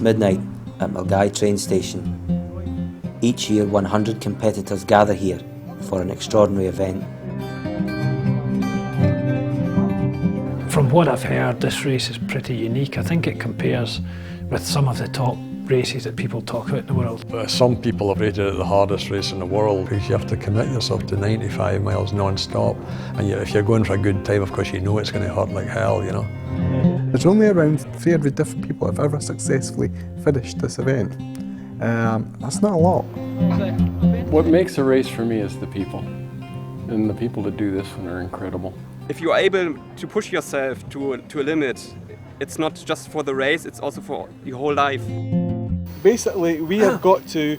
midnight at MILNGAVIE train station. Each year 100 competitors gather here for an extraordinary event. From what I've heard, this race is pretty unique. I think it compares with some of the top races that people talk about in the world. Some people have rated it the hardest race in the world because you have to commit yourself to 95 miles non-stop, and if you're going for a good time, of course you know it's going to hurt like hell, you know. There's only around 300 different people that have ever successfully finished this event. That's not a lot. What makes a race for me is the people, and the people that do this one are incredible. If you are able to push yourself to a limit, it's not just for the race, it's also for your whole life. Basically, we have got to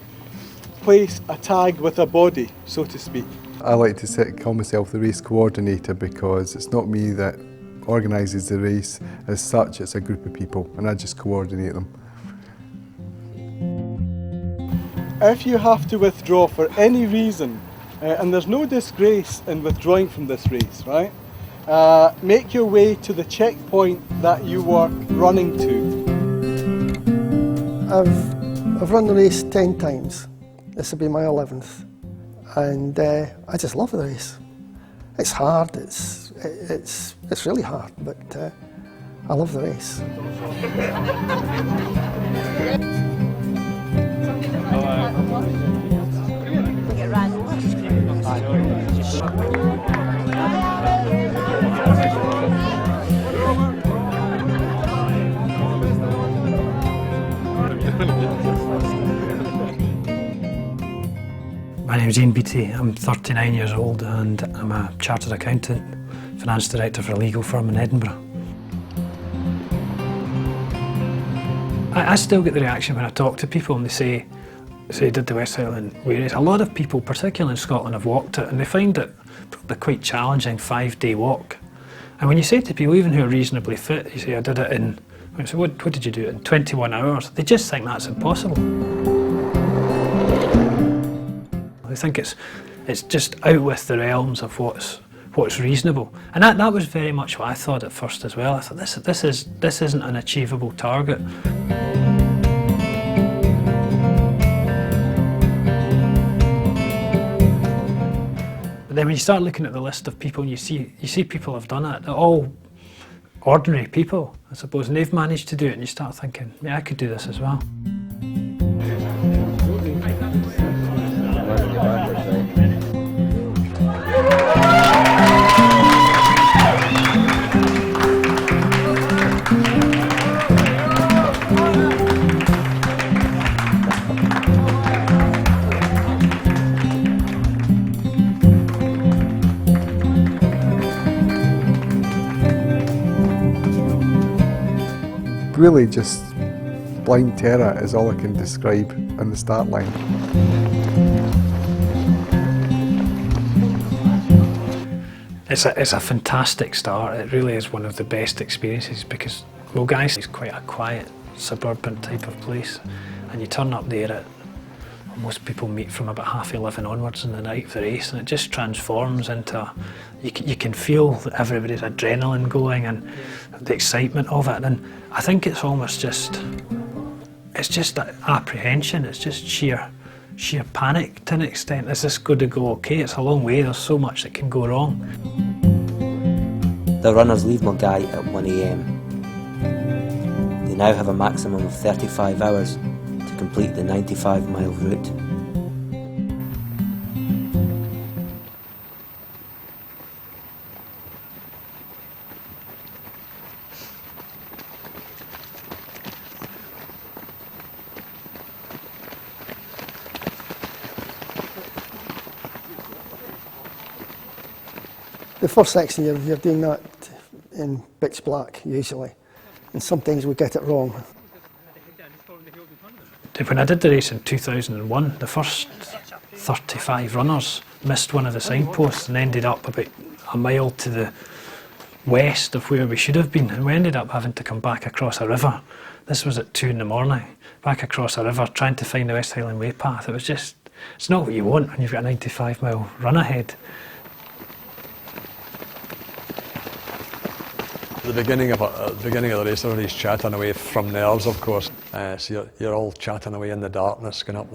place a tag with a body, so to speak. I like to call myself the race coordinator because it's not me that organises the race as such, it's a group of people and I just coordinate them. If you have to withdraw for any reason, and there's no disgrace in withdrawing from this race, right? Make your way to the checkpoint that you were running to. I've run the race 10 times. This will be my 11th, and I just love the race. It's hard. It's really hard, but I love the race. My name is BEATTIE. I'm 39 years old and I'm a chartered accountant, finance director for a legal firm in Edinburgh. I still get the reaction when I talk to people and they say did the West Highland race. A lot of people, particularly in Scotland, have walked it and they find it probably quite challenging 5-day walk. And when you say to people, even who are reasonably fit, you say, I did it in, I say, what did you do, in 21 hours? They just think that's impossible. I think it's just out with the realms of what's reasonable, and that was very much what I thought at first as well. I thought this isn't an achievable target. But then when you start looking at the list of people, and you see people have done it. They're all ordinary people, I suppose, and they've managed to do it. And you start thinking, yeah, I could do this as well. Really just blind terror is all I can describe on the start line. It's a fantastic start. It really is one of the best experiences because Milngavie is quite a quiet suburban type of place, and you turn up there at, most people meet from about 11:30 onwards in the night of the race, and it just transforms into, you can feel everybody's adrenaline going and the excitement of it, and I think it's almost just that apprehension, it's just sheer panic to an extent. Is this going to go okay? It's a long way, there's so much that can go wrong. The runners leave MILNGAVIE at 1 AM. They now have a maximum of 35 hours to complete the 95-mile route. The first section you're doing that in pitch black usually, and sometimes we get it wrong. When I did the race in 2001, the first 35 runners missed one of the signposts and ended up about a mile to the west of where we should have been, and we ended up having to come back across a river. This was at 2 in the morning, back across a river trying to find the West Highland Way path. It was just, it's not what you want when you've got a 95-mile run ahead. At the beginning of the race, everybody's chatting away from nerves, of course. So you're all chatting away in the darkness, going up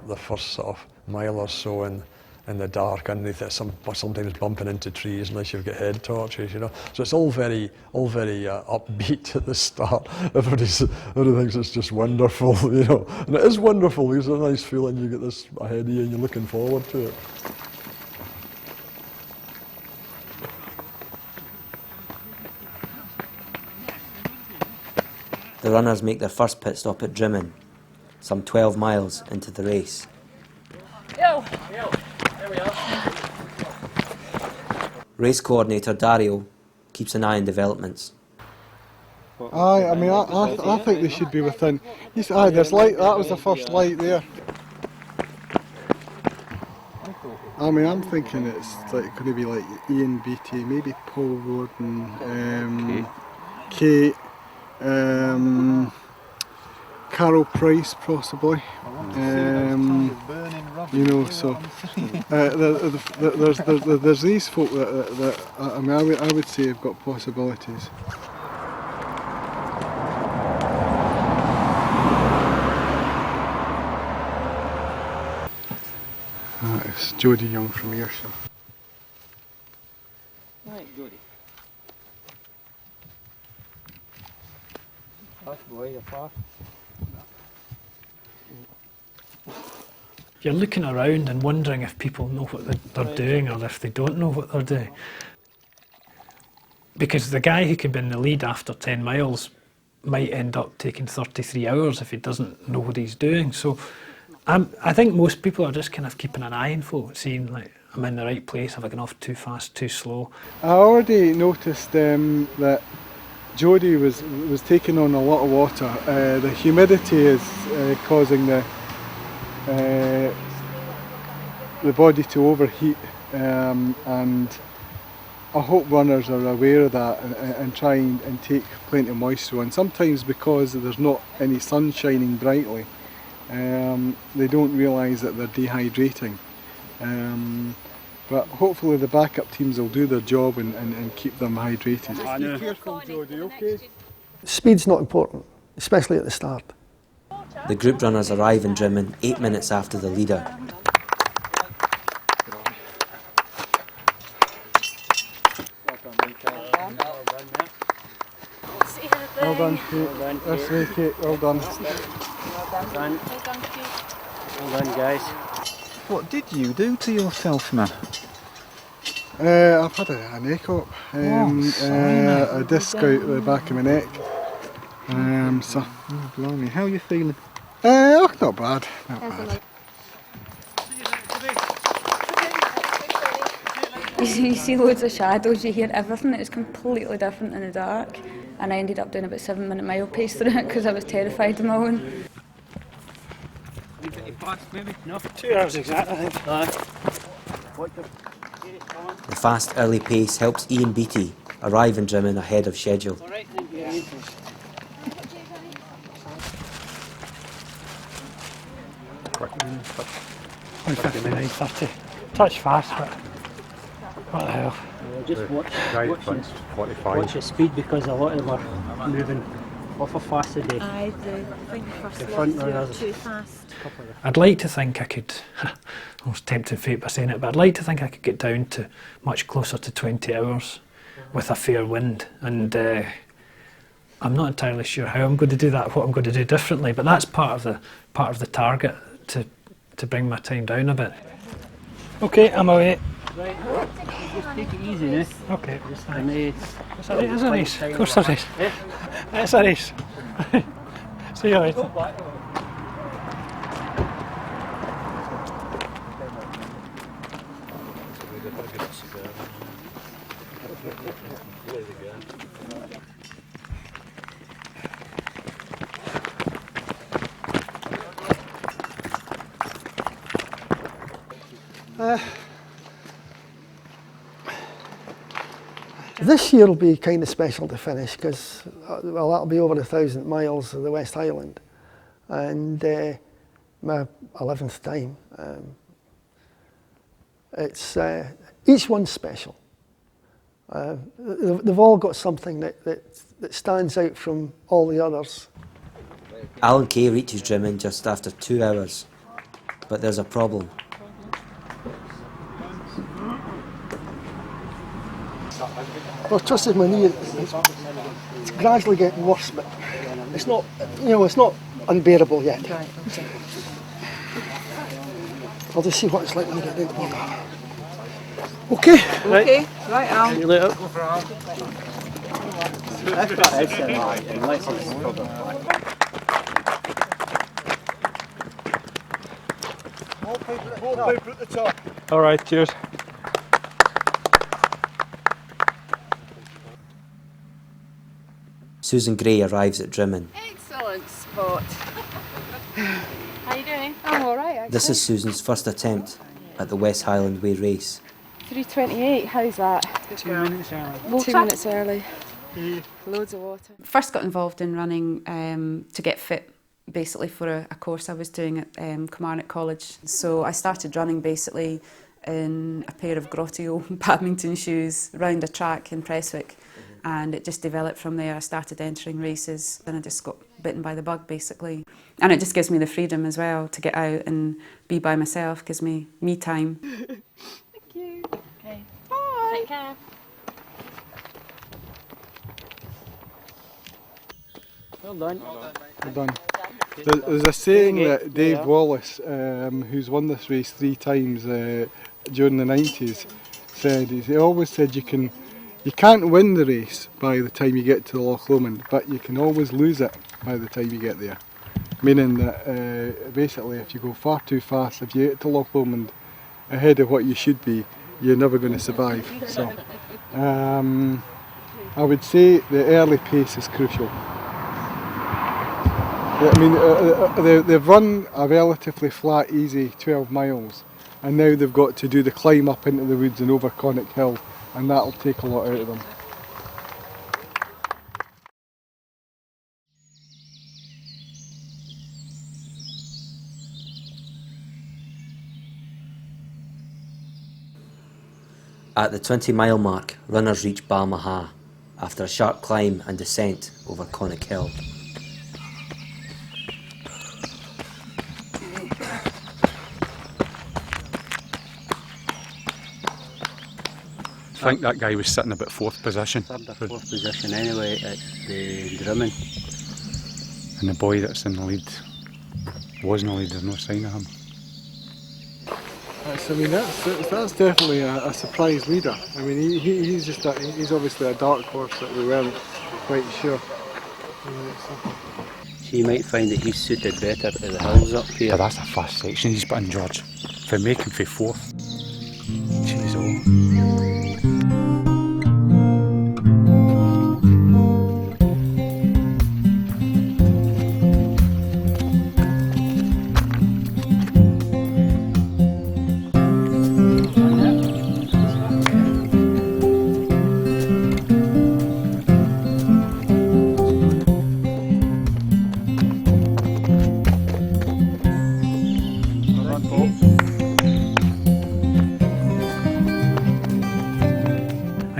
the first sort of mile or so in the dark underneath it. Sometimes bumping into trees unless you've got head torches, you know. So it's all very upbeat at the start. Everybody thinks it's just wonderful, you know. And it is wonderful because it's a nice feeling. You get this ahead of you and you're looking forward to it. The runners make their first pit stop at Drimmen, some 12 miles into the race. Yo! There we are. Race coordinator DARIO keeps an eye on developments. Aye, I mean, I think they should be within. Aye, there's light. That was the first light there. I mean, I'm thinking it's like going to be like Ian Beattie, maybe Paul Roden, Kate. Carol Price possibly, you know, so there's these folk that I mean I would say have got possibilities. It's Jodie Young from Ayrshire. Right, Jodie. You're looking around and wondering if people know what they're doing or if they don't know what they're doing. Because the guy who can be in the lead after 10 miles might end up taking 33 hours if he doesn't know what he's doing. So I think most people are just kind of keeping an eye on folk, seeing like, I'm in the right place, have I gone off too fast, too slow? I already noticed that Jodie was taking on a lot of water. The humidity is causing the body to overheat, and I hope runners are aware of that and try and take plenty of moisture on. Sometimes because there's not any sun shining brightly, they don't realise that they're dehydrating. But hopefully the backup teams will do their job and keep them hydrated. Be careful, Jodie, okay? Speed's not important, especially at the start. The group runners arrive in Drimmen 8 minutes after the leader. Well done, Kate. That's me, Kate. Well done. Well done. Well done, guys. What did you do to yourself, man? I've had a neck op, a disc out the back of my neck. So, oh, blimey, how are you feeling? Not bad, not bad. You see loads of shadows, you hear everything. It's completely different in the dark. And I ended up doing about 7-minute mile pace through it because I was terrified of my own. No, 2 hours exactly, I think. The fast early pace helps Ian Beattie arrive in Drimmen ahead of schedule. All right, thank you. 1:59:30. Touch fast, but what the hell? Just watch your speed because a lot of them are moving awful fast today. I do. I think The front first runners. too fast. I'd like to think I could, I was tempting fate by saying it, but I'd like to think I could get down to much closer to 20 hours with a fair wind, and I'm not entirely sure how I'm going to do that, what I'm going to do differently, but that's part of the target to bring my time down a bit. Okay, I'm away. Right, just take it easy now. Okay. Just It's a race. Of course it is. It's a race. See you later. This year will be kind of special to finish because, well, that'll be over 1,000 miles of the West Highland and my 11th time. It's each one's special They've all got something that stands out from all the others. Allan K reaches Drimmen just after 2 hours, but there's a problem. Well, twisted my knee. It's gradually getting worse, but it's not, it's not unbearable yet. Right, okay. I'll just see what it's like when I get down to my car. Okay. Okay, right, Al. See you later. At the top. All right, cheers. Susan Gray arrives at Drimmen. Excellent spot. How you doing? I'm all right, actually. This is Susan's first attempt at the West Highland Way race. 3:28, how's that? 2 minutes early. Water? 2 minutes early. Loads of water. First got involved in running to get fit, basically for a course I was doing at Kilmarnock College. So I started running basically in a pair of Grotio badminton shoes round a track in Prestwick, and it just developed from there. I started entering races and I just got bitten by the bug basically. And it just gives me the freedom as well to get out and be by myself, gives me time. Thank you. Okay. Bye. Take care. Well done. Well done. There's a saying that Dave Wallace, who's won this race 3 times during the 90s, said. He always said you can't win the race by the time you get to the Loch Lomond, but you can always lose it by the time you get there. Meaning that basically if you go far too fast, if you get to Loch Lomond ahead of what you should be, you're never going to survive. So I would say the early pace is crucial. I mean, they've run a relatively flat, easy 12 miles, and now they've got to do the climb up into the woods and over Connacht Hill, and that'll take a lot out of them. At the 20-mile mark, runners reach Balmaha after a sharp climb and descent over Connacht Hill. I think that guy was sitting about 4th position. Third or 4th position anyway at the Drimmen. And the boy that's in the lead was in the lead, there's no sign of him. That's definitely a surprise leader. I mean, he's obviously a dark horse that we weren't quite sure. So you might find that he's suited better to the hills up here. But that's a fast section he's put in, George. If I make him for 4th, jeez, oh.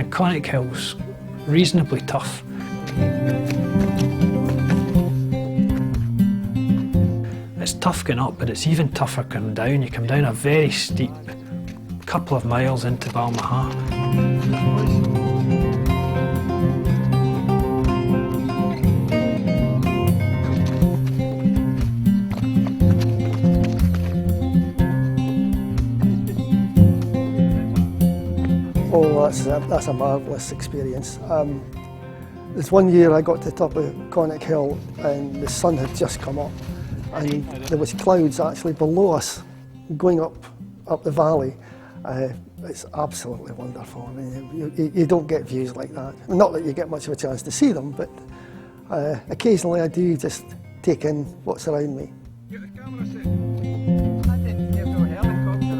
Connacht Hill's reasonably tough. It's tough going up, but it's even tougher coming down. You come down a very steep couple of miles into Balmaha. Oh, that's a marvellous experience. There's one year I got to the top of Connacht Hill and the sun had just come up and there was clouds actually below us going up the valley. It's absolutely wonderful. I mean, you don't get views like that. Not that you get much of a chance to see them, but occasionally I do just take in what's around me. Get the camera set. I didn't have no helicopter.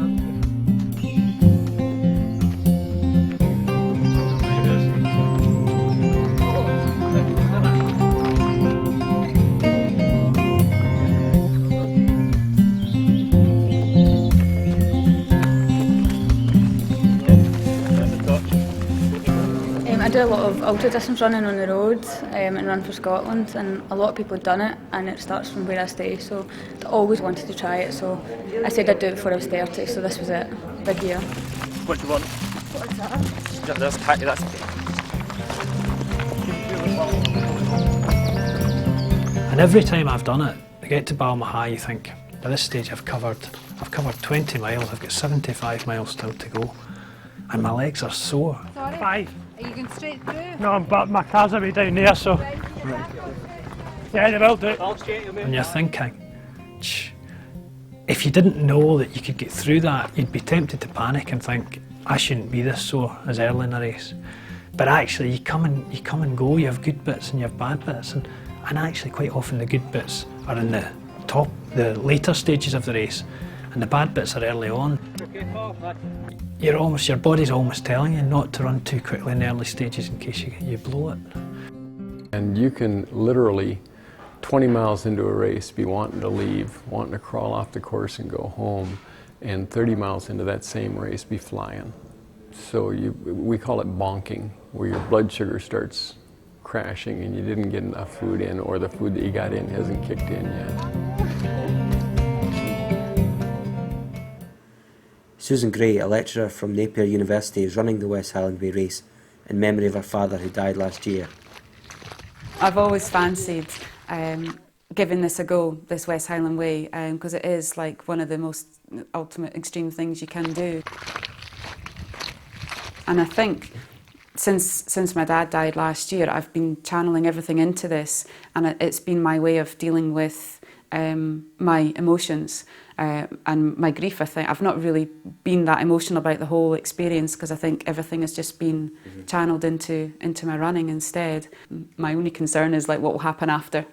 do a lot of ultra distance running on the road and run for Scotland, and a lot of people have done it, and it starts from where I stay, so I always wanted to try it, so I said I'd do it before I was 30, so this was it, big year. What do you want? What is that? Yeah, that's And every time I've done it, I get to Balmaha, you think, at this stage I've covered 20 miles, I've got 75 miles still to go, and my legs are sore. Sorry? 5. Are you going straight through? No, but my car's away down there, so... Yeah, they will do it. And you're thinking, if you didn't know that you could get through that, you'd be tempted to panic and think, I shouldn't be this sore as early in a race. But actually, you come and go, you have good bits and you have bad bits, and actually quite often the good bits are in the later stages of the race, and the bad bits are early on. Your body's almost telling you not to run too quickly in the early stages in case you blow it. And you can literally, 20 miles into a race, be wanting to leave, wanting to crawl off the course and go home, and 30 miles into that same race be flying. So we call it bonking, where your blood sugar starts crashing and you didn't get enough food in, or the food that you got in hasn't kicked in yet. Susan Gray, a lecturer from Napier University, is running the West Highland Way race in memory of her father who died last year. I've always fancied giving this a go, this West Highland Way, because it is like one of the most ultimate extreme things you can do. And I think since my dad died last year, I've been channeling everything into this, and it's been my way of dealing with my emotions and my grief. I think I've not really been that emotional about the whole experience, because I think everything has just been channeled into my running instead. My only concern is like what will happen after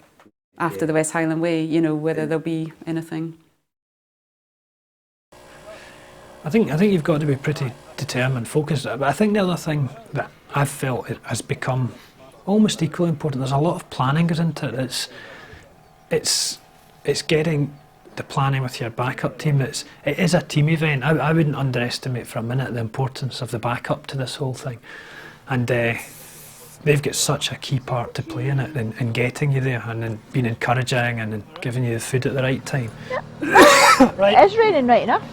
the West Highland Way, you know, whether there'll be anything. I think you've got to be pretty determined, focused. But I think the other thing that I've felt it has become almost equally important. There's a lot of planning goes into it. It's getting the planning with your backup team. It is a team event. I wouldn't underestimate for a minute the importance of the backup to this whole thing, and they've got such a key part to play in it, in getting you there and in being encouraging and in giving you the food at the right time. Right. It is raining right enough.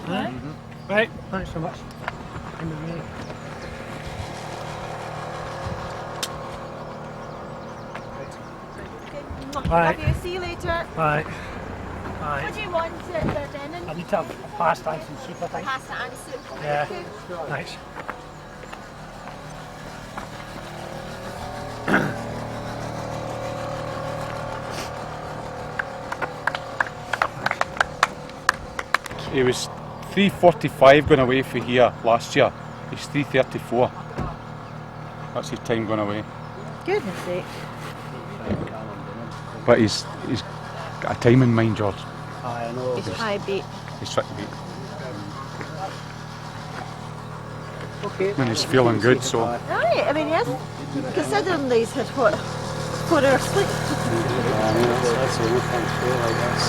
Right, thanks so much. Love you. See you later. Bye. What do you want there, Denon? I need to have pasta and some soup, I think. Pasta and soup. Yeah, Okay. thanks. He was 3:45 going away for here last year. He's 3:34. That's his time going away. Goodness sake. But he's got a time in mind, George. I know. He's high beat. He's trying to beat. Okay. And he's feeling good, so. Right, I mean, yes. Considering he's had what? 4 hours sleep. I mean, that's the only thing fair, I guess.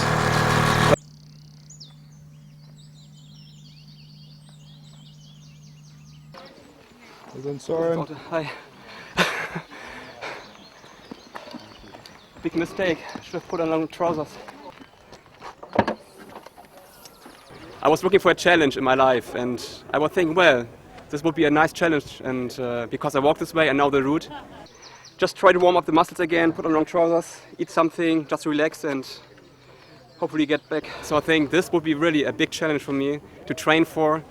Well done, Soren. Hi. Big mistake. Should have put on long trousers. I was looking for a challenge in my life, and I was thinking, well, this would be a nice challenge, and because I walked this way and know the route, just try to warm up the muscles again, put on long trousers, eat something, just relax and hopefully get back. So I think this would be really a big challenge for me to train for,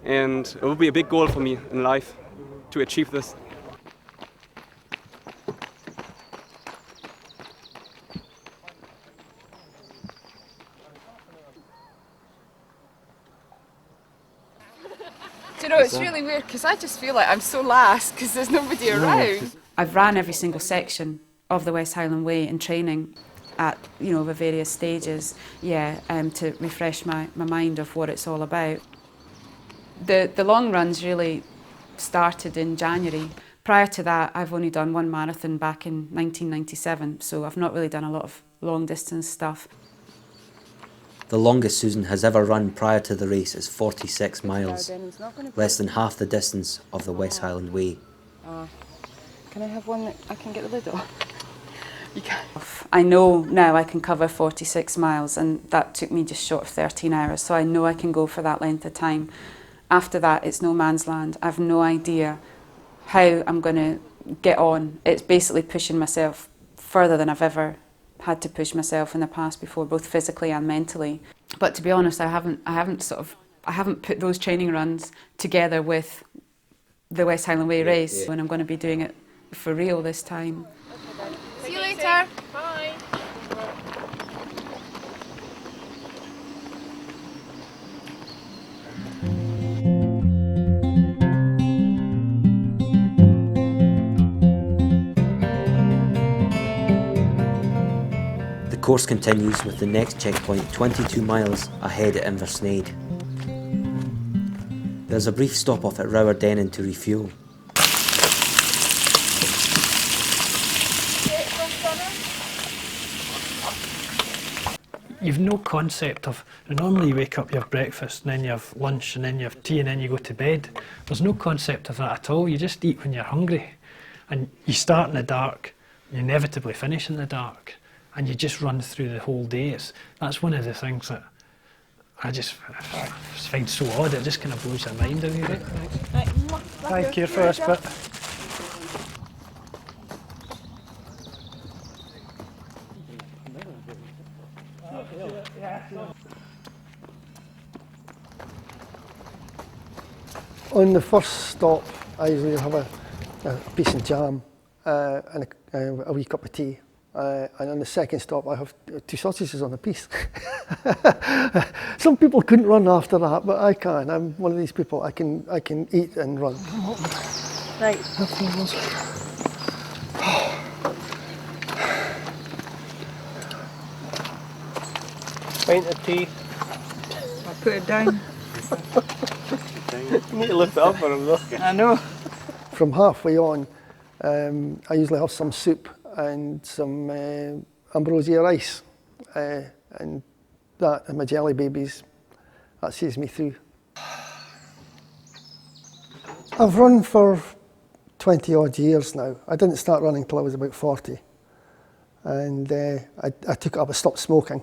and it would be a big goal for me in life to achieve this. Do you know, it's really weird because I just feel like I'm so last because there's nobody around. I've ran every single section of the West Highland Way in training at, you know, the various stages, to refresh my mind of what it's all about. The long runs really started in January. Prior to that, I've only done one marathon back in 1997, so I've not really done a lot of long distance stuff. The longest Susan has ever run prior to the race is 46 miles, less than half the distance of the West Highland Way. Can I have one that I can get the lid off? You can. I know now I can cover 46 miles, and that took me just short of 13 hours, so I know I can go for that length of time. After that, it's no man's land. I've no idea how I'm going to get on. It's basically pushing myself further than I've ever had to push myself in the past before, both physically and mentally. But to be honest, I haven't put those training runs together with the West Highland Way race when I'm going to be doing it for real this time. See you later. Bye. The course continues with the next checkpoint 22 miles ahead at Inversnaid. There's a brief stop off at Rowerdennan to refuel. You've no concept of, normally you wake up, you have breakfast, and then you have lunch, and then you have tea, and then you go to bed. There's no concept of that at all. You just eat when you're hungry. And you start in the dark, you inevitably finish in the dark, and you just run through the whole day. That's one of the things that I just find so odd. It just kind of blows your mind a wee bit. Thank you for this bit. On the first stop, I usually have a piece of jam and a wee cup of tea. And on the second stop, I have 2 sausages on a piece. Some people couldn't run after that, but I can. I'm one of these people. I can eat and run. Right. Pint of tea. I'll put it down. You need to lift it up for him though. I know. From halfway on, I usually have some soup and some ambrosia rice, and that and my jelly babies. That sees me through. I've run for 20 odd years now. I didn't start running till I was about 40, and I took up, I stopped smoking,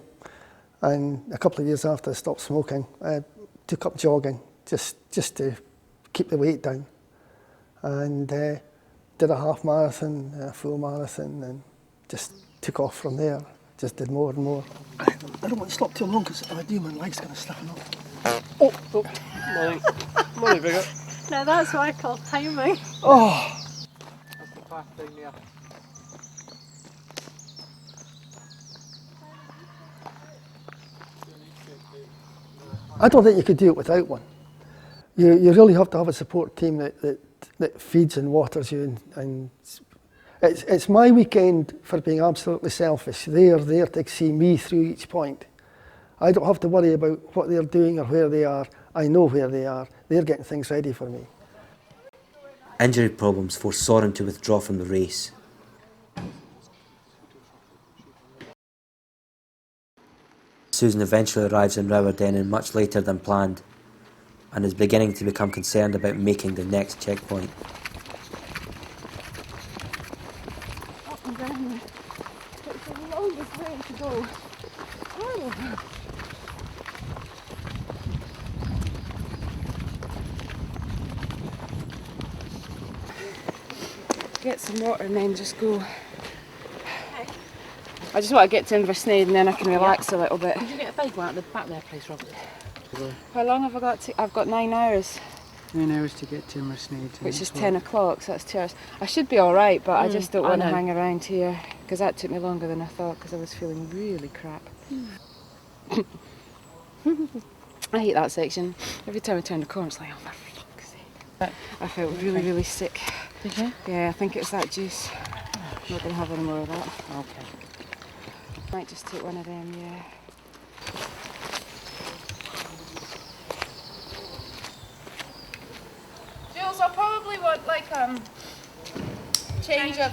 and a couple of years after I stopped smoking, I took up jogging just to keep the weight down, and did a half marathon, a full marathon, and just took off from there. Just did more and more. I don't want to stop too long because if I do, my leg's going to stiffen up. Oh, morning, Bigger. Now that's what I call timing. Oh! That's the fast thing there. I don't think you could do it without one. You really have to have a support team that feeds and waters you, and it's my weekend for being absolutely selfish. They are there to see me through each point. I don't have to worry about what they're doing or where they are. I know where they are. They're getting things ready for me. Injury problems forced Soren to withdraw from the race. Susan eventually arrives in Rowerdennan much later than planned, and is beginning to become concerned about making the next checkpoint. Up and down. It's the longest way to go. Oh. Get some water and then just go. I just want to get to Inversnaid and then I can relax a little bit. Did you get a big one at the back there, please, Robert? How long have I got to? I've got 9 hours. 9 hours to get to Inversnaid. Which is 10 o'clock, so that's 2 hours. I should be all right, but I just don't want to hang around here because that took me longer than I thought because I was feeling really crap. I hate that section. Every time I turn the corner, it's like, oh, for fuck's sake. I felt really, really sick. Did you? Yeah, I think it was that juice. I'm not going to have any more of that. Okay. Might just take one of them, yeah. Jules, I'll probably want like change of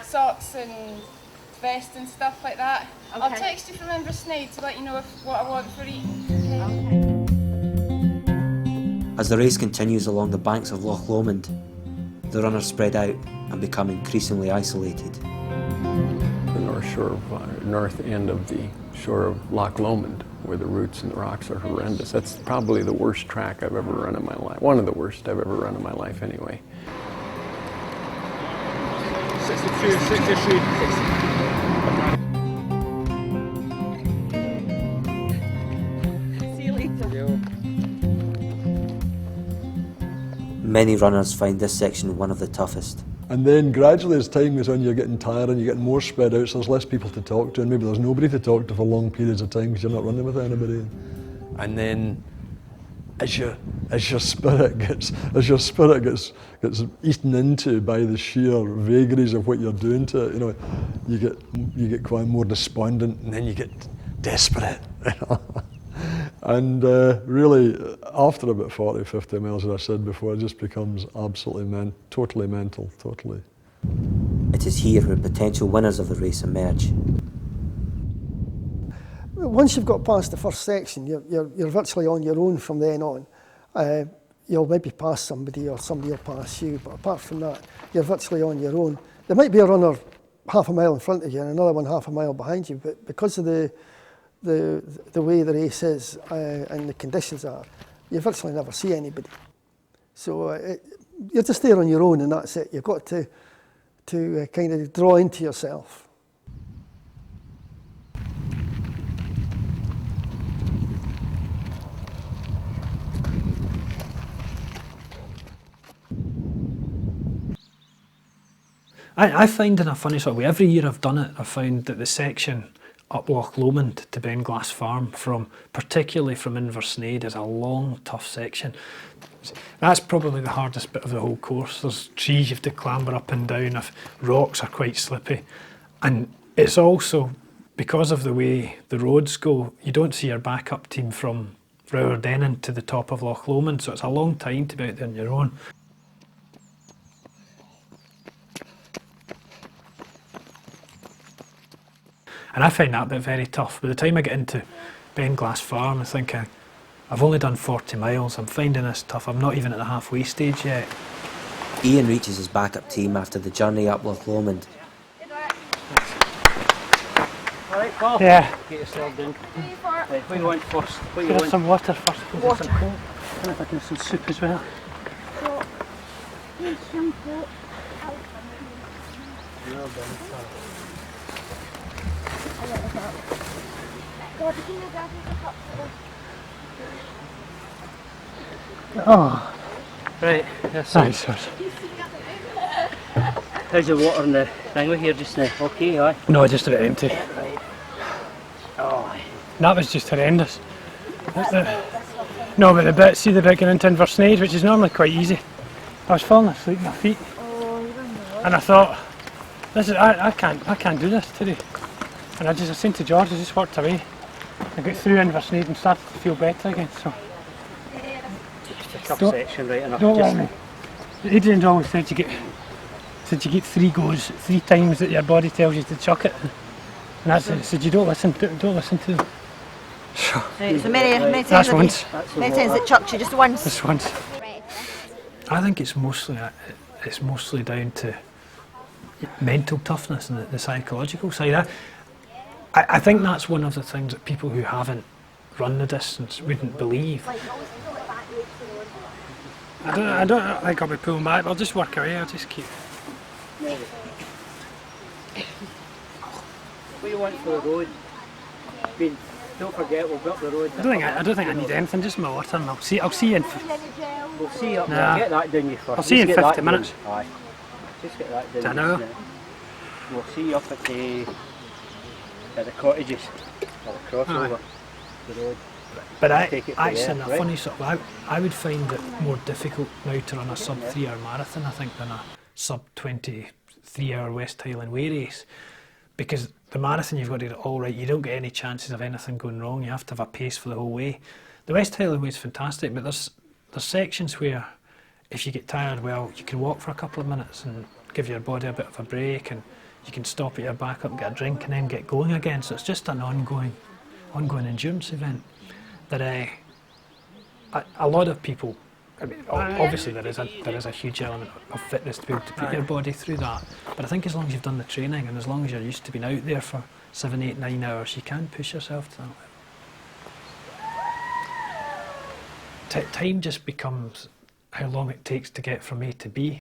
socks and vest and stuff like that. Okay. I'll text you from Inversnaid to let you know what I want for eating. As the race continues along the banks of Loch Lomond, the runners spread out and become increasingly isolated. The north end of the shore of Loch Lomond, where the roots and the rocks are horrendous. That's probably the worst track I've ever run in my life. One of the worst I've ever run in my life anyway. 62, 63. See you later. Many runners find this section one of the toughest. And then gradually as time goes on, you're getting tired and you're getting more spread out, so there's less people to talk to, and maybe there's nobody to talk to for long periods of time because you're not running with anybody. And then as your spirit gets eaten into by the sheer vagaries of what you're doing to it, you know, you get quite more despondent, and then you get desperate. You know? And really, after about 40, 50 miles, as I said before, it just becomes absolutely totally mental, totally. It is here where potential winners of the race emerge. Once you've got past the first section, you're virtually on your own from then on. You'll maybe pass somebody or somebody will pass you, but apart from that, you're virtually on your own. There might be a runner half a mile in front of you and another one half a mile behind you, but because of the way the race is and the conditions are, you virtually never see anybody. So you're just there on your own, and that's it. You've got to kind of draw into yourself. I find in a funny sort of way, every year I've done it, I've found that the section up Loch Lomond to Benglass Farm, particularly from Inversnaid, is a long, tough section. That's probably the hardest bit of the whole course. There's trees you have to clamber up and down, rocks are quite slippy. And it's also, because of the way the roads go, you don't see your backup team from Rowerdennan to the top of Loch Lomond, so it's a long time to be out there on your own. And I find that bit very tough. By the time I get into Benglass Farm, I think I've only done 40 miles. I'm finding this tough. I'm not even at the halfway stage yet. Ian reaches his backup team after the journey up Loch Lomond. Alright, Paul. Yeah. Get yourself down. Right, what do you want first? What do you Get want? some water first. Water. Some coke. And if I can have some soup as well. Oh. Right, that's Thanks, it. How's the water in the thing we're here just now? Okay, aye? No, just about empty. Oh, that was just horrendous. No, but see the bit going into Inversnaid, which is normally quite easy. I was falling asleep on my feet. And I thought, I can't do this today. And I said to George, I just walked away. I got through Inversnaid and started to feel better again. So just a tough section, right enough. Don't worry. Adrian's always said you get 3 goes, 3 times that your body tells you to chuck it. And that's it. Said you don't listen to them. Right, so many times it chucked you, just once. Just once. I think it's mostly down to mental toughness and the psychological side. I think that's one of the things that people who haven't run the distance wouldn't believe. I don't think I'll be pulling back. I'll just work away. I'll just keep. What do you want for the road? Don't forget, we'll go up the road. I don't think I need anything. Just my water, and I'll see you in. We'll see you up there. Get that done you first. I'll see you in 50 minutes. Aye. Just get that done. I know. We'll see you up at the cottages, or the crossover, the road. But actually, in a funny sort of, I would find it more difficult now to run a sub 3 hour marathon, I think, than a sub 23 hour West Highland Way race, because the marathon you've got to get it all right. You don't get any chances of anything going wrong. You have to have a pace for the whole way. The West Highland Way is fantastic, but there's sections where if you get tired, well, you can walk for a couple of minutes and give your body a bit of a break, and you can stop at your backup and get a drink and then get going again. So it's just an ongoing endurance event that a lot of people I mean, obviously there is a huge element of fitness to be able to put your body through that, but I think as long as you've done the training and as long as you're used to being out there for 7, 8, 9 hours, you can push yourself to that level. Time just becomes how long it takes to get from A to B.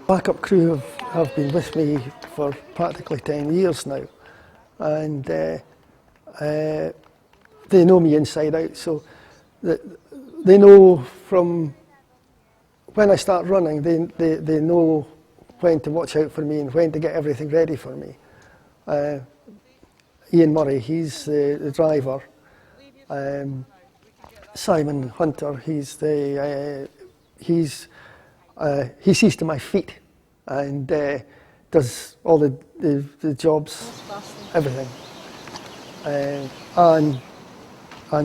Backup crew have been with me for practically 10 years now, and they know me inside out, so they know from when I start running, they know when to watch out for me and when to get everything ready for me. Ian Murray, he's the driver. Simon Hunter, he sees to my feet and does all the jobs, everything. Anne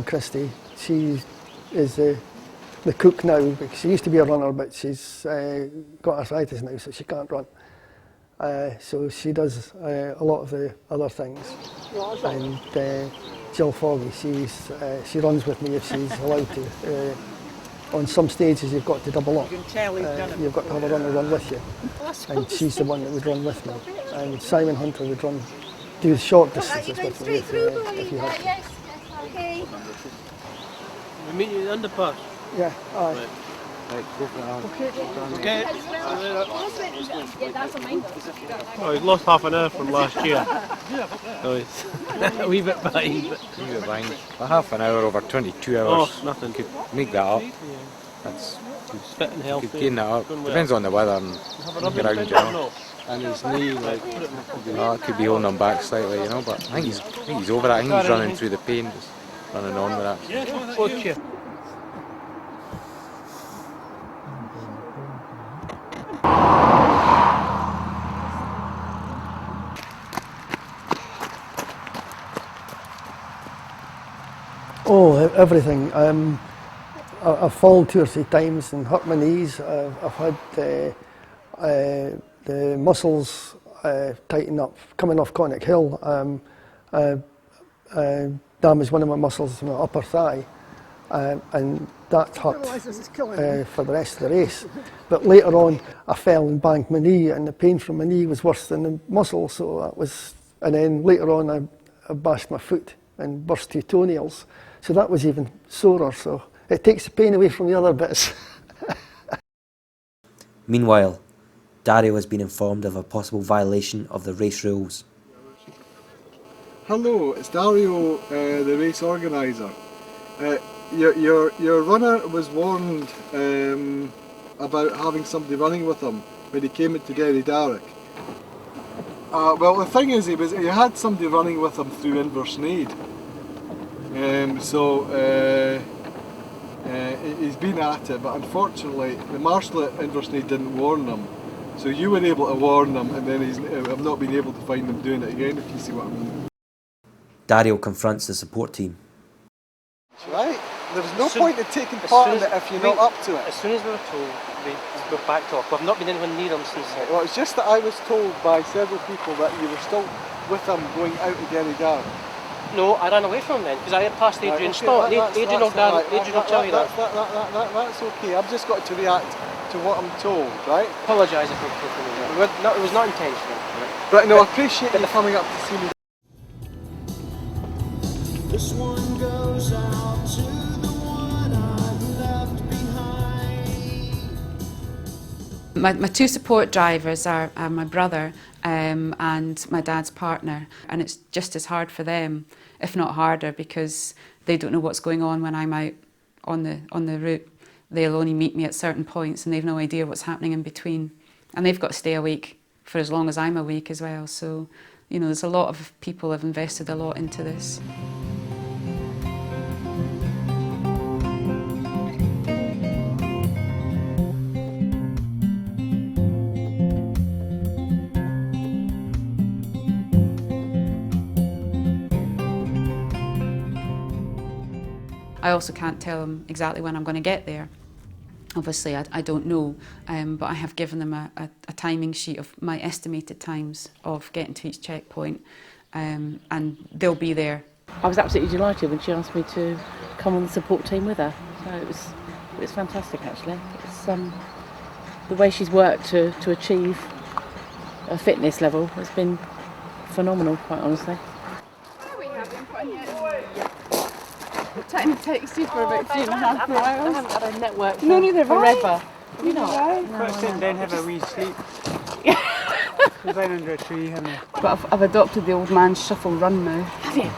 Christie, she is the cook now, because she used to be a runner, but she's got arthritis now, so she can't run. So she does a lot of the other things. And Jill Foggy, she runs with me if she's allowed to. On some stages you've got to double up. You've got to have a runner run with you. And she's the one that would run with me. And Simon Hunter would do short distances with me if you had to. We meet you in the underpass. Yeah, aye. Right, go for it. Okay. Oh, he's lost half an hour from last year. So he's a wee bit behind. Well, half an hour over 22 hours. Oh, nothing. Could make that up. That's fit and healthy. Could gain that up. Depends on the weather and the ground, you know. And his knee, like, it could be holding him back slightly, you know. But I think he's over that. I think he's running through the pain, just running on with that. Yeah, Oh, everything. I've fallen 2 or 3 times and hurt my knees. I've had the muscles tighten up coming off Conic Hill. Damaged one of my muscles in my upper thigh, and that hurt for the rest of the race. But later on, I fell and banged my knee, and the pain from my knee was worse than the muscle. So that was, and then later on, I bashed my foot and burst 2 toenails. So that was even sorer, so it takes the pain away from the other bits. Meanwhile, Dario has been informed of a possible violation of the race rules. Hello, it's Dario, the race organiser. Your runner was warned about having somebody running with him when he came into Derry Darrick. Well, the thing is, he had somebody running with him through Inversnaid. He's been at it, but unfortunately the marshal at Inversnaid didn't warn him. So you were able to warn him, and then I've not been able to find him doing it again, if you see what I mean. Dario confronts the support team. Right? There's no point in taking part in it if you're not up to it. As soon as we were told, we're backed off. We've not been anywhere near him since. Well, it's just that I was told by several people that you were still with him going out to Derry Darrick. No, I ran away from him then, because I had passed Adrian Stott. Adrian will tell you that. That's okay, I've just got to react to what I'm told, right? Apologise if it was not intentional. But no, I appreciate you coming up to see me. This one goes out to the one I've left behind. My 2 support drivers are my brother and my dad's partner, and it's just as hard for them, if not harder, because they don't know what's going on when I'm out on the route. They'll only meet me at certain points and they've no idea what's happening in between. And they've got to stay awake for as long as I'm awake as well. So, you know, there's a lot of people have invested a lot into this. I also can't tell them exactly when I'm going to get there. Obviously, I don't know, but I have given them a timing sheet of my estimated times of getting to each checkpoint, and they'll be there. I was absolutely delighted when she asked me to come on the support team with her. So it was fantastic, actually. It's the way she's worked to achieve a fitness level has been phenomenal, quite honestly. Trying to text you for about 2.5 miles. I haven't had a network No, neither have I. forever. You know, Got to sit down and have a wee sleep. Go down under a tree, haven't you? But I've adopted the old man shuffle run now. Have you?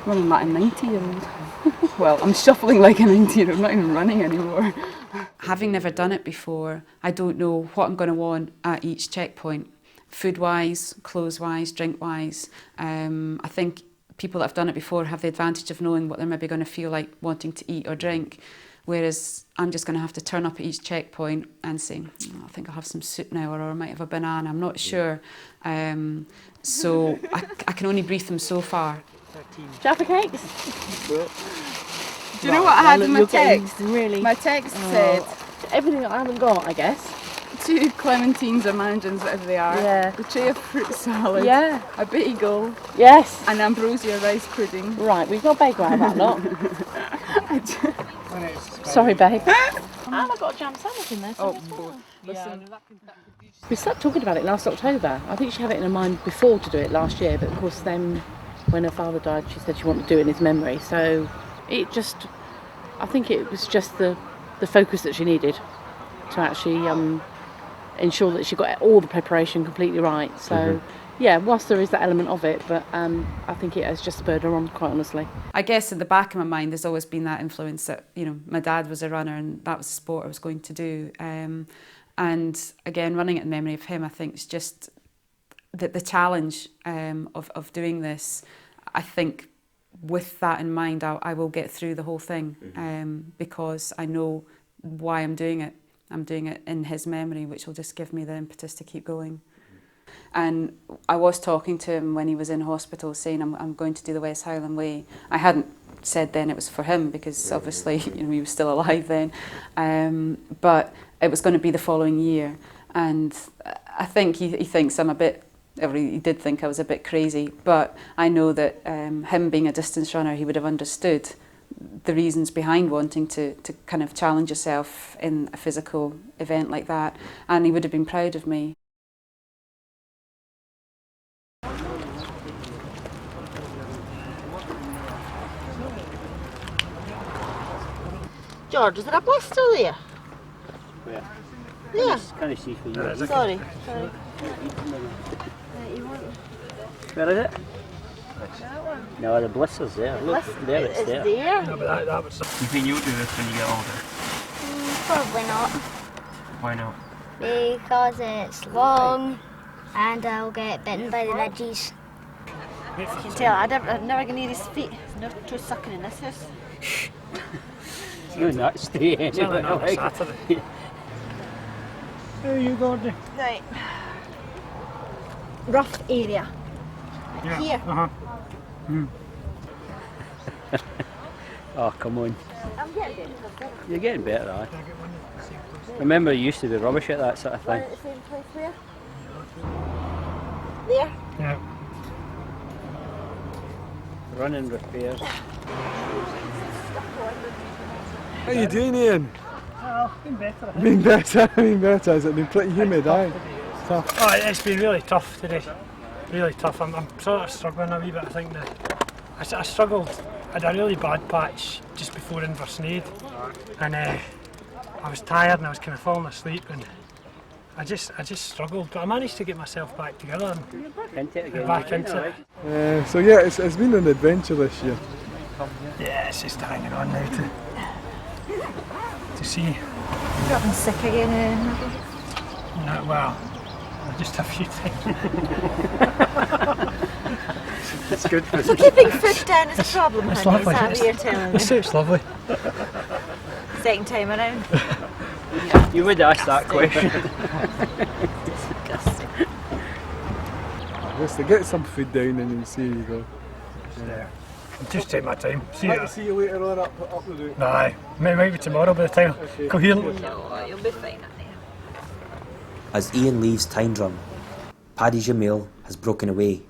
Running like a 90-year-old. Well, I'm shuffling like a 90-year-old, not even running anymore. Having never done it before, I don't know what I'm going to want at each checkpoint. Food-wise, clothes-wise, drink-wise. I think people that have done it before have the advantage of knowing what they're maybe going to feel like wanting to eat or drink, whereas I'm just going to have to turn up at each checkpoint and say, oh, I think I'll have some soup now, or I might have a banana, I'm not sure. So I can only brief them so far. Jaffa cakes? Do you know what I had in my text? Really? My text said... Everything that I haven't got, I guess. 2 clementines or mandarins, whatever they are. Yeah. A tray of fruit salad. Yeah. A bagel. Yes. And ambrosia rice pudding. Right, we've got bagel out of that lot. Sorry, babe. And I got a jam sandwich in there. So Listen. we started talking about it last October. I think she had it in her mind before to do it last year, but of course then when her father died she said she wanted to do it in his memory. So it just, I think it was just the focus that she needed to actually ensure that she got all the preparation completely right. So yeah, whilst there is that element of it, but I think it has just spurred her on, quite honestly. I guess in the back of my mind there's always been that influence that, you know, my dad was a runner and that was the sport I was going to do. And again, running it in memory of him, I think is just the challenge of doing this. I think with that in mind, I will get through the whole thing because I know why I'm doing it. I'm doing it in his memory, which will just give me the impetus to keep going. And I was talking to him when he was in hospital saying I'm going to do the West Highland Way. I hadn't said then it was for him because obviously, you know, he was still alive then. But it was going to be the following year. And I think he thinks I'm a bit, or he did think I was a bit crazy, but I know that him being a distance runner, he would have understood the reasons behind wanting to kind of challenge yourself in a physical event like that, and he would have been proud of me. George, is there a blister there? Where? Yeah. Can I see for you? Sorry. Where is it? No, the blister's there. Look, there it's there. There? No, but that was... You think you'll do this when you get older? Probably not. Why not? Because it's long and I'll get bitten by the ridges. You can tell, I'm never going near his feet. There's no true sucking in this house. You're nuts, stay anyway. Saturday. How are you, Gordon? Right. Rough area. Yeah. Here. Oh, come on. I'm getting better. You're getting better, aye. Remember, you used to be rubbish at that sort of thing. At the same place where? There? Yeah. Running repairs. How you doing, Ian? Oh, been better. Been better, been better. Has it been pretty humid, aye? Tough. Oh, it's been really tough today. Really tough. I'm sort of struggling a wee bit, I think. I struggled. I had a really bad patch just before Inversnaid, and I was tired and I was kind of falling asleep, and I just struggled. But I managed to get myself back together and back into it. So yeah, it's been an adventure this year. Yeah, it's just hanging on now to see. You're having sick again, No, well, just a few things. It's good. So keeping food down is a problem, It's honey, is lovely. that what you're telling me? The soup's lovely. Second time around. You would ask that question. Disgusting. Just to get some food down and then see you go. There. Just take my time. Might see you later on up the route. Nah, maybe tomorrow by the time. Coherent. No, you'll be fine. As Ian leaves Tyndrum, Paddy Jamil has broken away,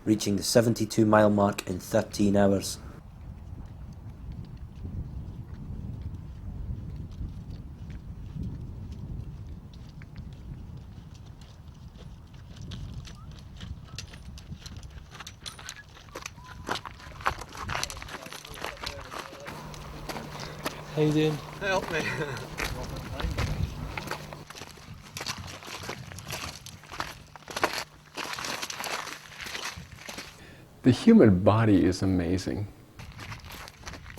reaching the 72-mile mark in 13 hours. How you doing? Help me. The human body is amazing.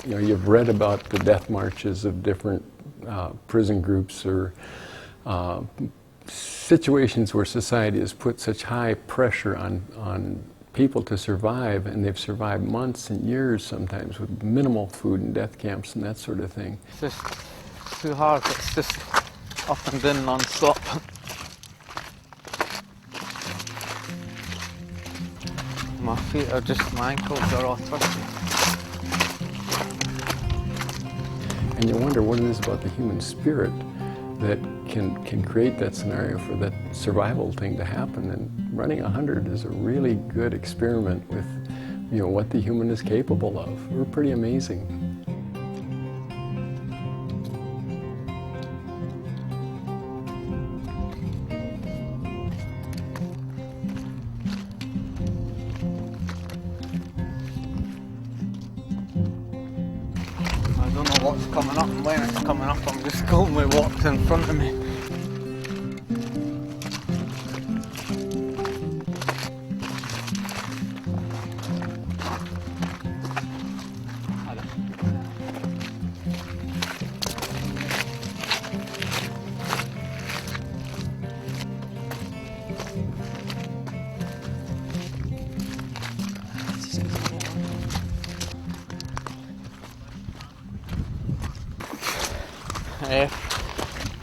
You know, you've read about the death marches of different prison groups or situations where society has put such high pressure on people to survive, and they've survived months and years sometimes with minimal food in death camps and that sort of thing. It's just too hard. It's just up and down non-stop. My feet are just, my ankles are all twisted. And you wonder what it is about the human spirit that can create that scenario for that survival thing to happen. And running 100 is a really good experiment with, you know, what the human is capable of. We're pretty amazing. I don't know what's coming up and when it's coming up. I'm just going with what's in front of me.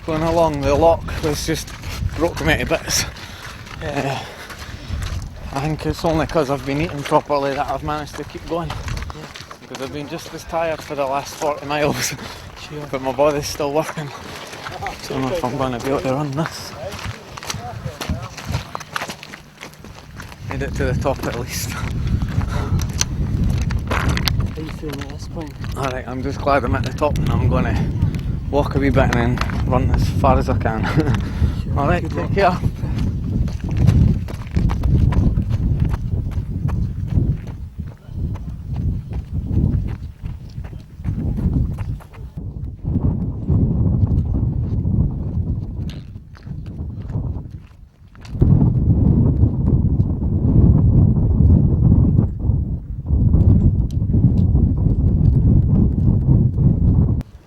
Going along the loch was just broke me to bits. I think it's only because I've been eating properly that I've managed to keep going. Because I've been just as tired for the last 40 miles. But my body's still working. I don't know if I'm going to be able to run this. Made it to the top at least. How are you feeling at this point? Alright, I'm just glad I'm at the top and I'm going to walk a wee bit and then run as far as I can. Sure. Alright, take care.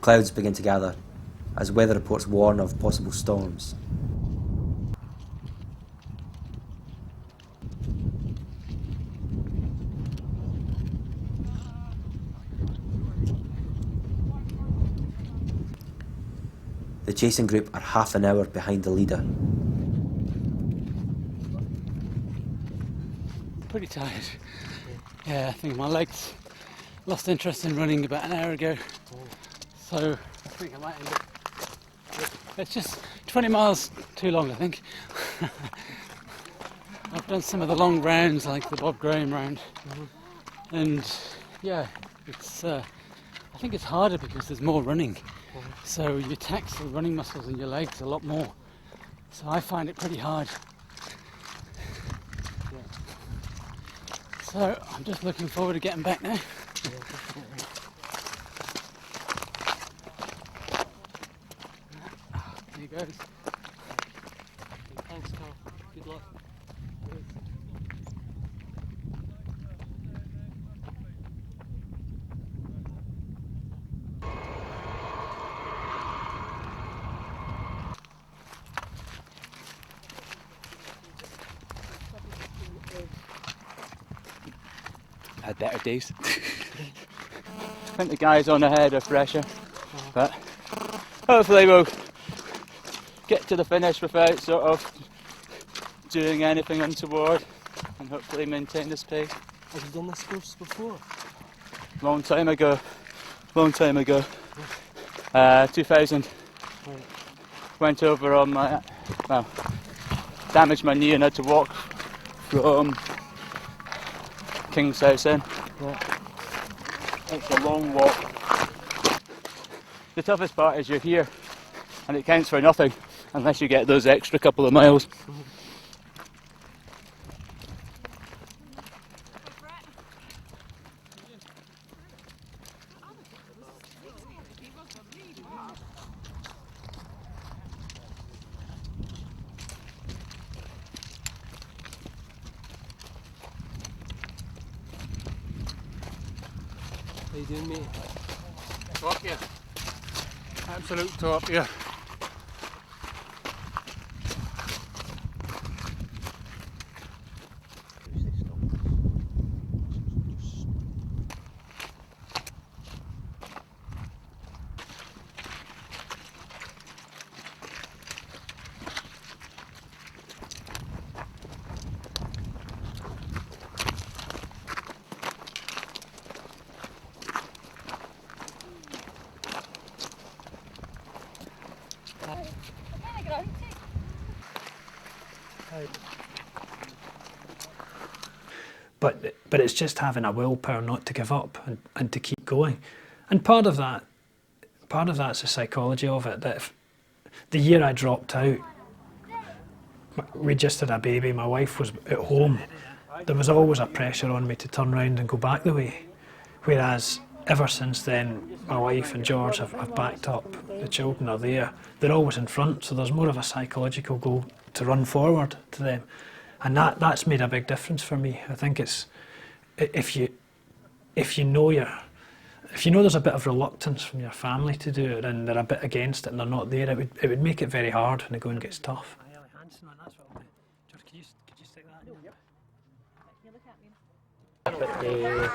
Clouds begin to gather as weather reports warn of possible storms. The chasing group are half an hour behind the leader. Pretty tired. Yeah, I think my legs lost interest in running about an hour ago. So I think I might end up. It's just 20 miles too long, I think. I've done some of the long rounds, like the Bob Graham round, and yeah, it's. I think it's harder because there's more running, so you tax the running muscles in your legs a lot more. So I find it pretty hard. So I'm just looking forward to getting back now. Here goes. Thanks, Carl. Good luck. Had better days. I think the guys on ahead are fresher, but hopefully we'll get to the finish without sort of doing anything untoward and hopefully maintain this pace. Have you done this course before? long time ago. 2000. Went over on my, well, damaged my knee and had to walk from King's House in. It's a long walk. The toughest part is you're here and it counts for nothing unless you get those extra couple of miles. How you doing, mate? Top here. Absolute top here. But it's just having a willpower not to give up and to keep going. And part of that's the psychology of it, that if the year I dropped out, we just had a baby, my wife was at home, there was always a pressure on me to turn around and go back the way. Whereas ever since then, my wife and George have backed up, the children are there, they're always in front, so there's more of a psychological goal to run forward to them. And that's made a big difference for me. I think it's, if you know there's a bit of reluctance from your family to do it and they're a bit against it and they're not there, it would make it very hard when the going gets tough. But the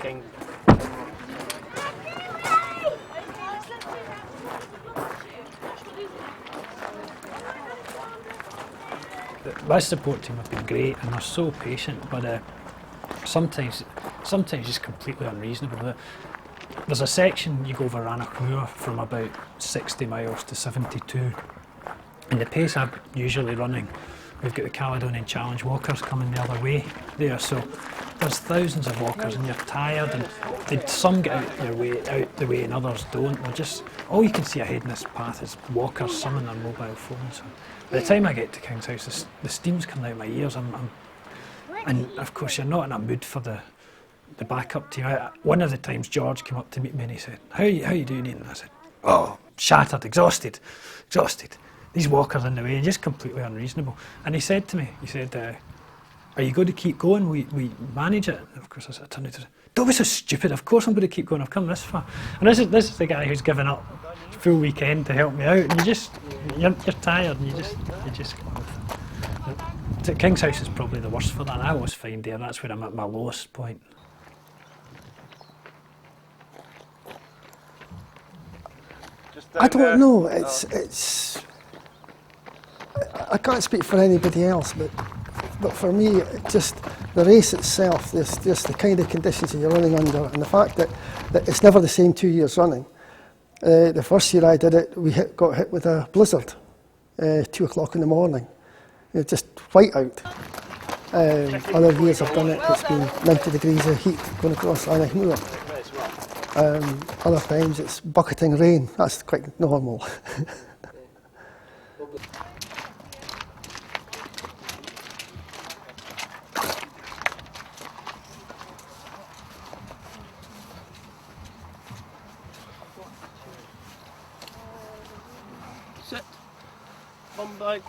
King. My support team have been great and they're so patient, but sometimes just completely unreasonable. There's a section you go over Ranachmoor from about 60 miles to 72, and the pace I'm usually running, we've got the Caledonian Challenge walkers coming the other way there, so there's thousands of walkers and you're tired, and some get out the way and others don't. They're just, all you can see ahead in this path is walkers, some on their mobile phones. So by the time I get to King's House, the steam's coming out my ears. And of course you're not in a mood for the backup team. One of the times George came up to meet me and he said, how you doing, Ian? And I said, oh, shattered, exhausted. These walkers in the way, and just completely unreasonable. And he said to me, are you going to keep going? We manage it. And of course I turned to him, don't be so stupid, of course I'm going to keep going, I've come this far. And this is the guy who's given up full weekend to help me out, and you're tired and you just go with it. King's House is probably the worst for that. I always find that's where I'm at my lowest point. I don't know. It's. I can't speak for anybody else, but for me, just the race itself, just the kind of conditions that you're running under, and the fact that it's never the same 2 years running. The first year I did it, we got hit with a blizzard, 2 o'clock in the morning. Just white out. Other years I've done it, it's been 90 degrees of heat going across Ranachmoor. Other times it's bucketing rain, that's quite normal. Sit. Come back.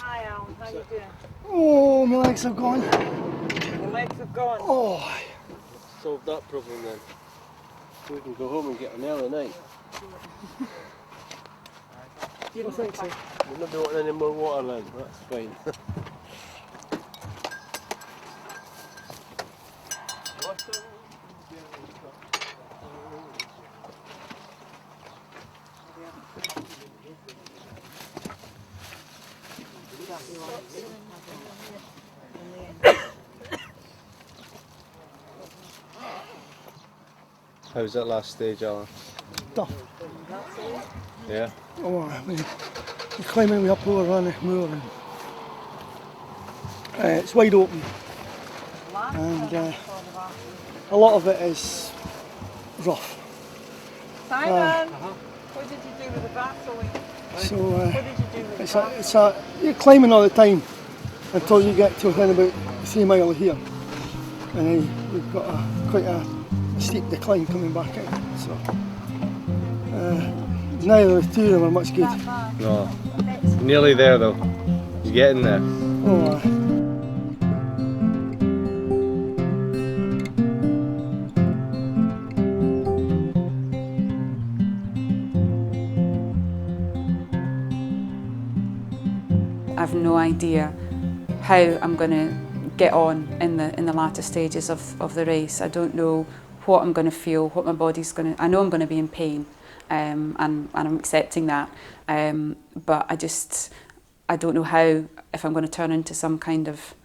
Hi Alan, how you doing? Oh, my legs have gone. Your legs have gone? Oh. Solved that problem then. We can go home and get an early night. You don't think so? We're not doing any more water then, that's fine. How's that last stage, Alan? Tough. Yeah? Oh, I mean, you're climbing way up over on the moor and it's wide open. And a lot of it is rough. Simon, what did you do with the battling? So What did you do with you're climbing all the time until you get to within about 3 miles here. And then you've got quite a steep decline coming back in. So neither of the two of them are much good. No. Nearly there though. You're getting there. Oh, I've no idea how I'm going to get on in the latter stages of the race. I don't know what I'm going to feel, what my body's going to... I know I'm going to be in pain, and I'm accepting that. But I don't know how, if I'm going to turn into some kind of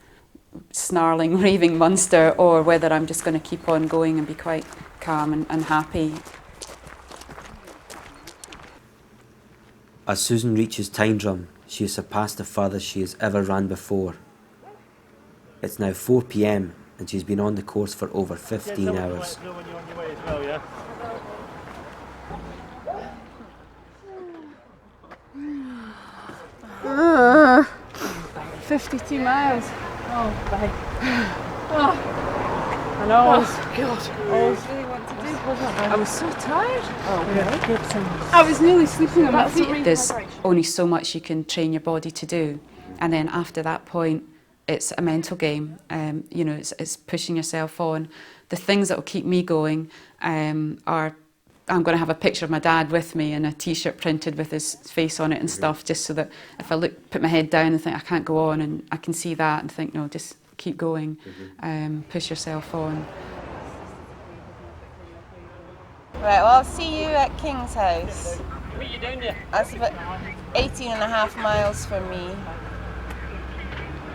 snarling, raving monster, or whether I'm just going to keep on going and be quite calm and happy. As Susan reaches time drum, she has surpassed the farthest she has ever ran before. It's now 4 p.m. and she's been on the course for over 15 hours. 52 miles. Oh, babe. Oh. I know. Oh, God. I really want to do. I was so tired. Oh, okay. I was nearly sleeping on my feet. There's only so much you can train your body to do, and then after that point it's a mental game. You know, it's pushing yourself on. The things that will keep me going are, I'm going to have a picture of my dad with me and a t-shirt printed with his face on it and stuff, just so that if I put my head down and think I can't go on, and I can see that and think, no, just keep going, push yourself on. Right, well, I'll see you at King's house. What are you doing there? That's about 18.5 miles from me.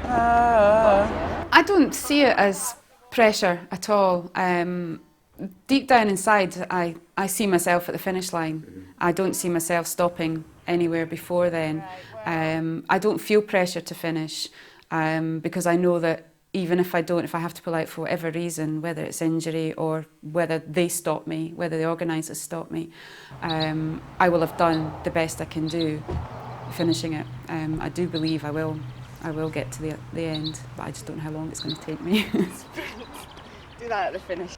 I don't see it as pressure at all. Deep down inside, I see myself at the finish line. I don't see myself stopping anywhere before then. I don't feel pressure to finish because I know that even if I have to pull out for whatever reason, whether it's injury or whether they stop me, whether the organisers stop me, I will have done the best I can do finishing it. I do believe I will get to the end, but I just don't know how long it's going to take me. Do that at the finish.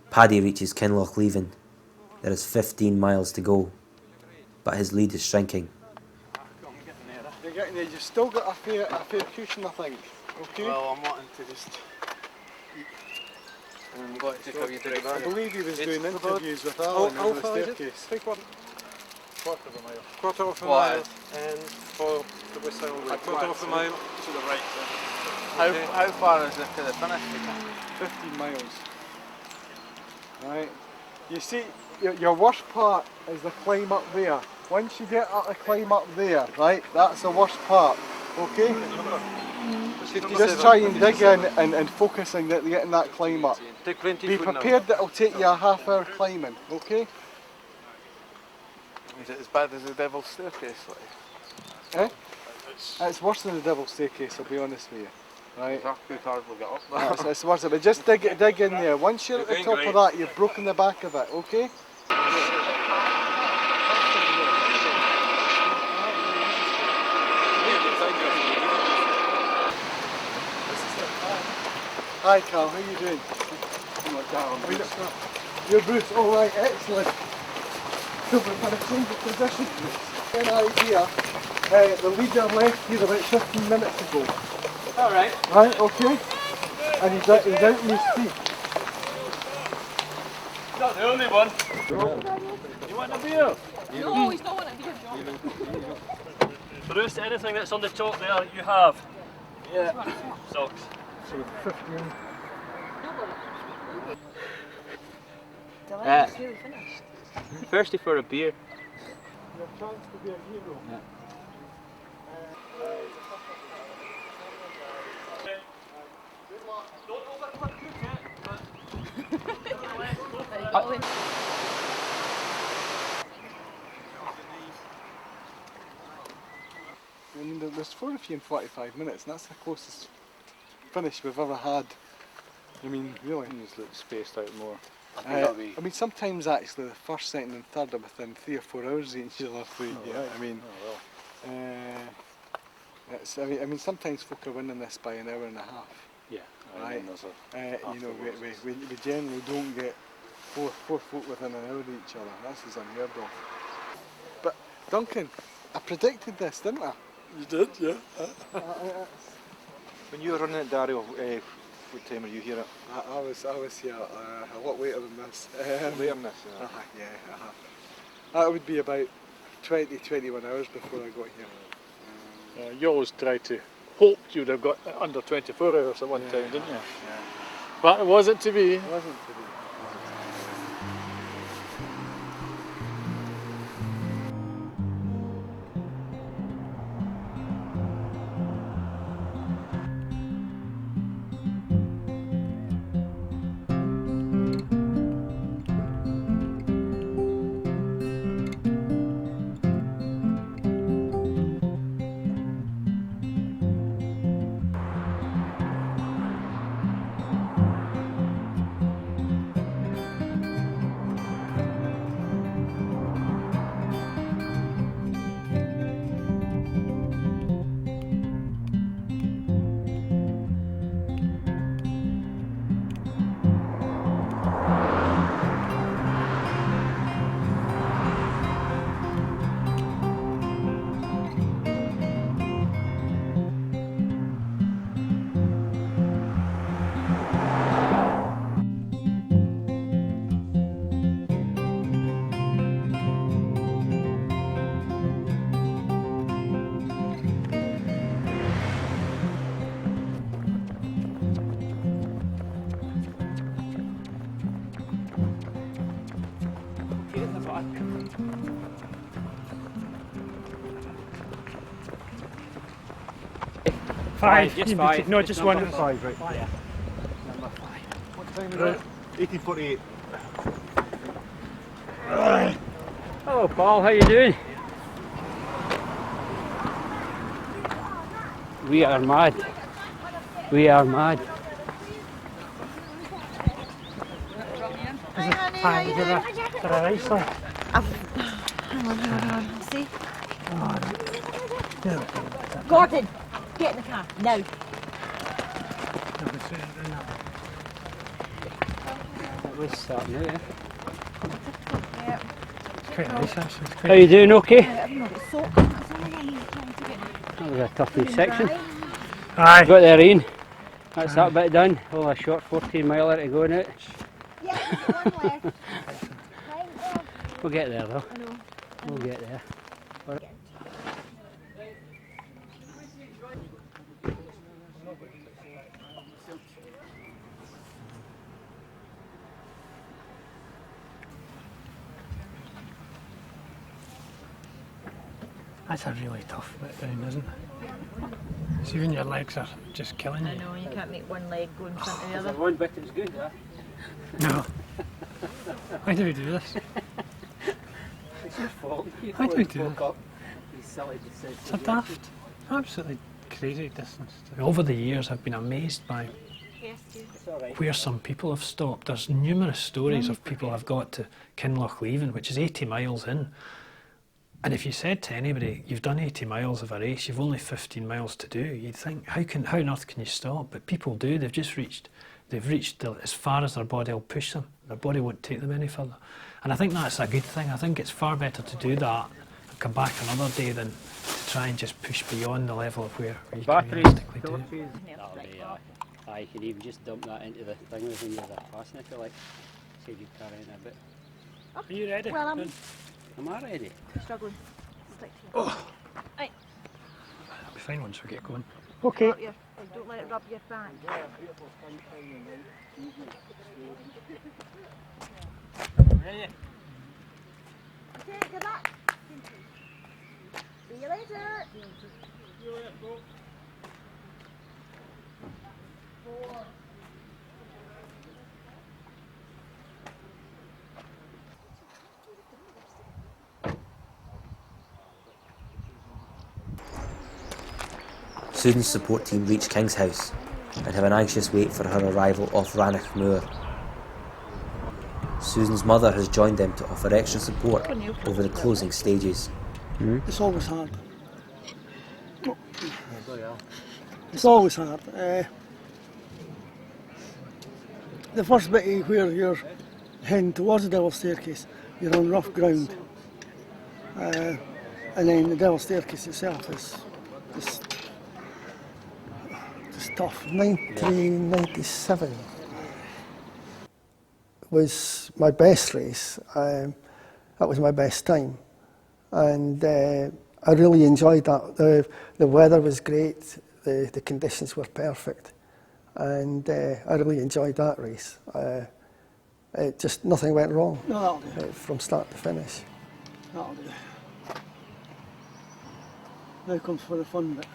Paddy reaches Kinlochleven. There is 15 miles to go, but his lead is shrinking. You're getting there. You've still got a fair cushion, I think. Okay. Well, I'm wanting to just I believe he was doing interviews with Alan on the staircase. Quarter of a mile. Quarter of a mile. And for the West Island Road. Quarter of a mile to the right. How far is it to the finish? 15 miles. Right. You see, your worst part is the climb up there. Once you get up the climb up there, right, that's the worst part. Okay? Just try and dig in and focus on getting that climb up. Be prepared that it'll take you a half hour climbing, okay? Is it as bad as the Devil's Staircase? Eh? It's worse than the Devil's Staircase, I'll be honest with you. Right. It's worse, but just dig in there. Once you're at the top of that, you've broken the back of it, okay? Hi Carl, how are you doing? You're Bruce, alright, excellent. So we're going to change the position. Get an idea, the leader left here about 15 minutes ago. Alright. Right, okay. And he's out in his feet. Not the only one. You want a beer? No, he's not wanting a beer, John. Bruce, anything that's on the top there, you have. Yeah. Socks. So 15. Dylan's really finished. Thirsty for a beer. Your chance to be a hero. Yeah. I mean, there's 4 of you in 45 minutes, and that's the closest finish we've ever had. I mean, really. Just look spaced out more. I mean, sometimes actually the first, second, and third are within 3 or 4 hours of each other. So, yeah, right. I mean, I mean, sometimes folk are winning this by an hour and a half. Yeah, right. You know, we generally don't get four folk within an hour of each other. This is unheard of. But Duncan, I predicted this, didn't I? You did, yeah. When you were running at DARIO, what time were you here at? I was here a lot later than this. Later than this? Yeah. That would be about 20-21 hours before I got here. You always tried to hope you'd have got under 24 hours at one time, didn't you? Yeah. But it wasn't to be. It wasn't to be. Five. Just 5. No, just number one. 5, right? Yeah. Number 5. What time is it? 1848. Hello, Paul. How you doing? We are mad. We are mad. Hi, honey, how you doing? Hang on. See? Gordon, get in the car, now. That was starting out, eh? Yeah. It's quite nice, actually. It's quite How you doing, okay? I've not got soap. That's all I need trying to get That was a tough wee section. Aye. Got there in. That's that bit done. Oh, a short 14 miler to go now. Yeah, one left. We'll get there though. I know. We'll get there. That's a really tough bit down, isn't it? See when your legs are just killing you. I know, you can't make one leg go in front of the Is other. there one bit that's good, huh? No. Why do we do this? It's your fault. Why do we do this? These silly decisions. It's a daft, absolutely crazy distance. Over the years I've been amazed by where some people have stopped. There's numerous stories of people have got to KINLOCHLEVEN, which is 80 miles in. And if you said to anybody, you've done 80 miles of a race, you've only 15 miles to do, you'd think, how on earth can you stop? But people do. They've reached as far as their body will push them. Their body won't take them any further. And I think that's a good thing. I think it's far better to do that and come back another day than to try and just push beyond the level of where you can realistically do it. Aye, you can even just dump that into the thing when you're passing if you like. Save you carrying a bit. Are you ready? Well, Am I ready? Struggling. Stick to Oh. Right. That'll be fine once we get going. Okay. Don't let it rub your back. Ready? Okay, good luck. See you later. Susan's support team reach King's House and have an anxious wait for her arrival off Rannoch Moor. Susan's mother has joined them to offer extra support over the closing stages. It's always hard. It's always hard. The first bit where you're heading towards the Devil's Staircase, you're on rough ground. And then the Devil's Staircase itself is just tough. 1997 was my best race. That was my best time. And I really enjoyed that. The weather was great, the conditions were perfect, and I really enjoyed that race. Just nothing went wrong from start to finish. That'll do. Now comes for the fun bit.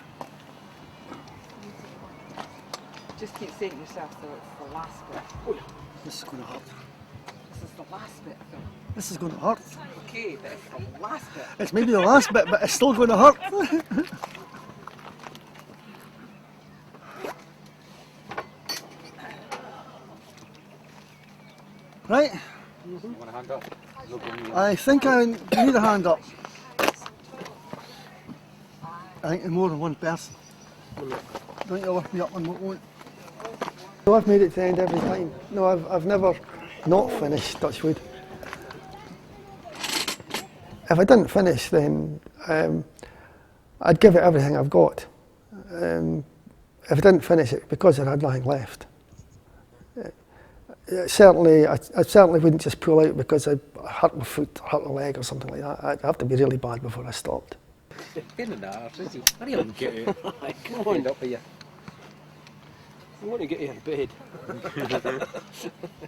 Just keep saying to yourself though, it's the last bit. Oh, this is going to hurt. This is the last bit, Phil. This is going to hurt. Okay, but it's the last bit. It's maybe the last bit, but it's still going to hurt. Right? Want a hand up? I think I need a hand up. I think more than one person. Don't you lift me up and won't. No, I've made it to the end every time. No, I've never not finished, touch wood. If I didn't finish, then I'd give it everything I've got. If I didn't finish it, because I had nothing left. I certainly wouldn't just pull out because I hurt my foot, hurt my leg or something like that. I'd have to be really bad before I stopped. Get in the arse, is he? Hurry up and get it. Come on. End up here. I want to get you in bed. I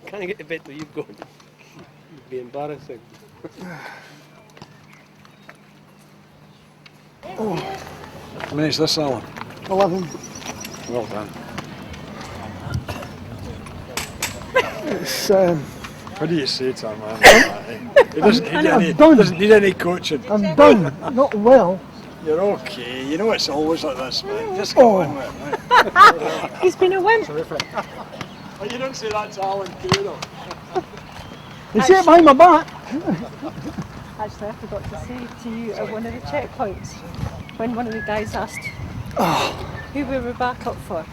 can't get to bed till you've gone. It'd be embarrassing. Oh. How many is this, Alan? 11. Well done. It's, what do you say to him, man? He doesn't need any coaching. I'm done. Not well. You're okay. You know it's always like this, man. Just go on with it, right? He's been a wimp. Well, you don't say that to Alan too, though. You see it behind my back. Actually, I forgot to say to you at one of the checkpoints, when one of the guys asked who we were back up for,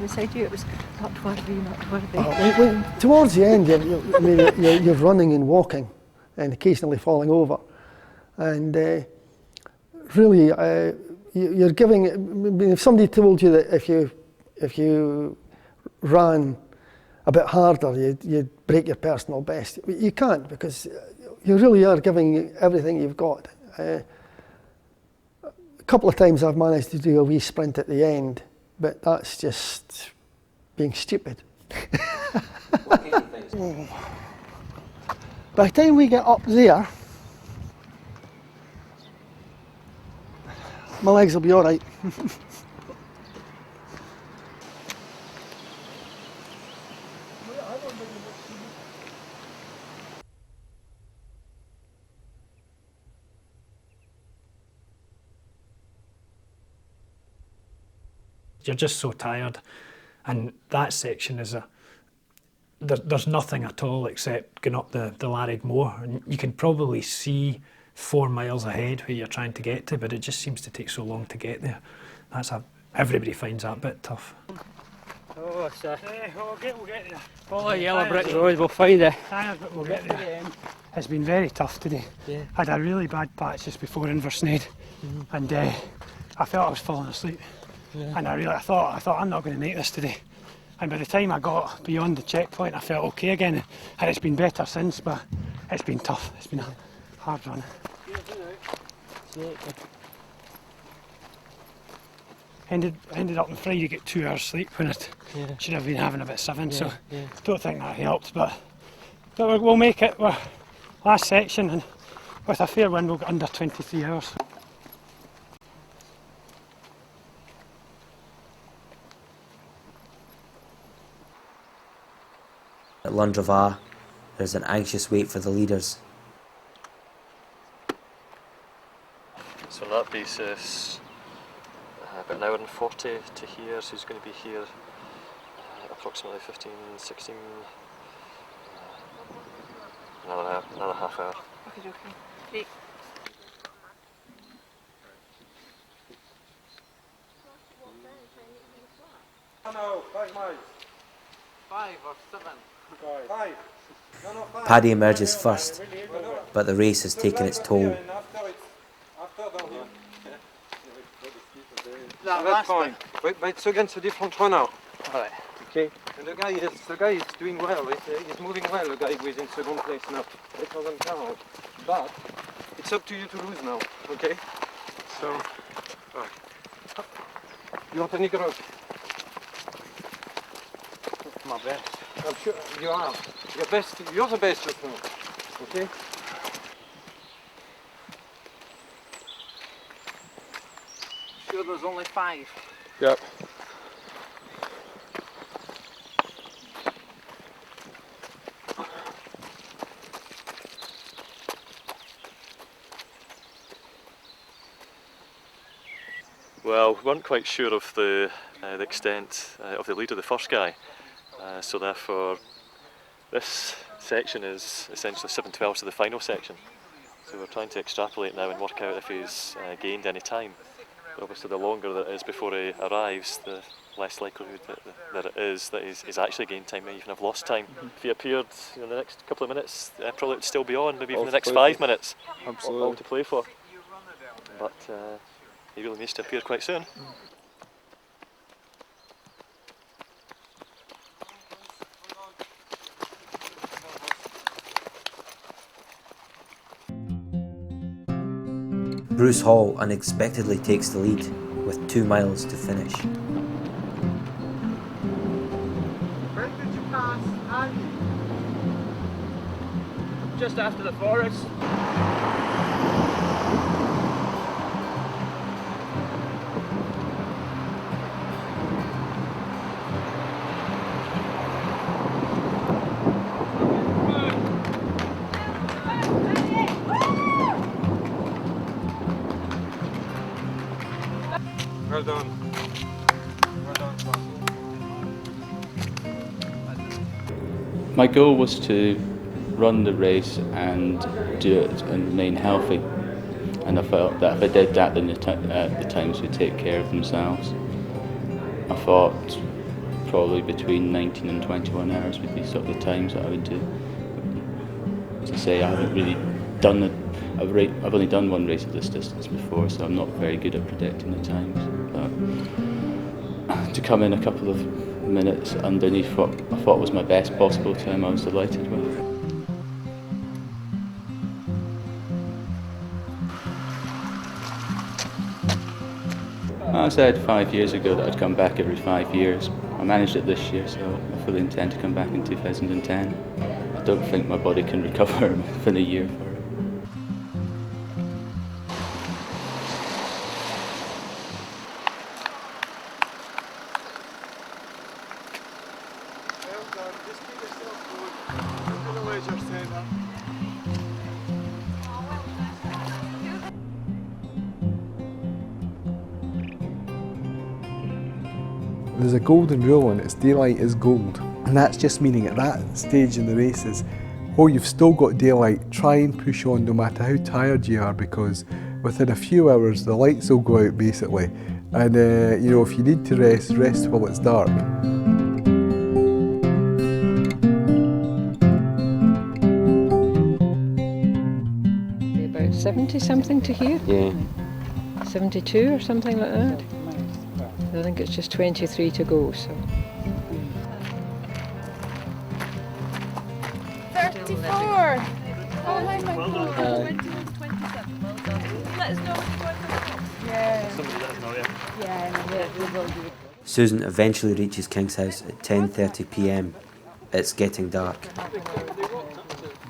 we said to you it was not worthy, not worthy. Towards the end, you're running and walking and occasionally falling over. And really, you're giving, if somebody told you that if you ran a bit harder, you'd break your personal best. You can't, because you really are giving everything you've got. A couple of times I've managed to do a wee sprint at the end, but that's just being stupid. By the time we get up there, my legs will be all right. You're just so tired, and that section is there's nothing at all except going up the Larag Moor, and you can probably see 4 miles ahead where you're trying to get to, but it just seems to take so long to get there. Everybody finds that bit tough. Oh, sir. We'll get there. Follow yellow brick road, we'll find it. We'll get there. It's been very tough today. Yeah. I had a really bad patch just before Inversnaid, and I felt I was falling asleep. Yeah. And I thought I'm not going to make this today. And by the time I got beyond the checkpoint, I felt okay again, and it's been better since. But it's been tough. It's been a hard run. Ended up on Friday, you get 2 hours sleep when it should have been having about 7. So don't think that helped. But we'll make it. We're last section, and With a fair wind, we'll get under 23 hours. At Lundravah, there's an anxious wait for the leaders. So on that basis, about an hour and 40 to here, so he's going to be here approximately 15, 16, another half hour. Okay. Great. No, 5 miles. 5 or 7? 5. Paddy emerges first, but the race has taken its toll. That last point. But it's against a different runner. Alright. Okay. And the guy is doing well. He's moving well. The guy who is in second place now. Better than Carol. But it's up to you to lose now. Okay. So. You want any grog? My best. I'm sure you are. Your best. You're the best just now. Okay. Sure, there's only 5. Yep. Well, we weren't quite sure of the extent of the lead of the first guy, so therefore this section is essentially 7/12 to the final section. So we're trying to extrapolate now and work out if he's gained any time. But obviously the longer that it is before he arrives, the less likelihood that it is that he's actually gained time, may even have lost time. If he appeared in the next couple of minutes, probably would still be on, maybe even the next 5 minutes. Absolutely. All to play for. But he really needs to appear quite soon. Bruce Hall unexpectedly takes the lead with 2 miles to finish. When did you pass Andy? Just after the forest. Well done. Well done, My goal was to run the race and do it and remain healthy. And I felt that if I did that, then the times would take care of themselves. I thought probably between 19 and 21 hours would be sort of the times that I would do. To say, I haven't really done it. I've only done one race of this distance before, so I'm not very good at predicting the times. But to come in a couple of minutes underneath what I thought was my best possible time, I was delighted with. I said 5 years ago that I'd come back every 5 years. I managed it this year, so I fully intend to come back in 2010. I don't think my body can recover within a year for it. There's a golden rule and it's daylight is gold. And that's just meaning at that stage in the races, while you've still got daylight, try and push on no matter how tired you are, because within a few hours the lights will go out basically. And you know, if you need to rest, rest while it's dark. About 70 something to here? Yeah. 72 or something like that. I think it's just 23 to go, so. 34! Oh, how's my code? 21 to 27. Well done. Let us know when you're going for the Yeah. Somebody let us know, Yeah, we will do. Susan eventually reaches King's house at 10:30 p.m. It's getting dark. I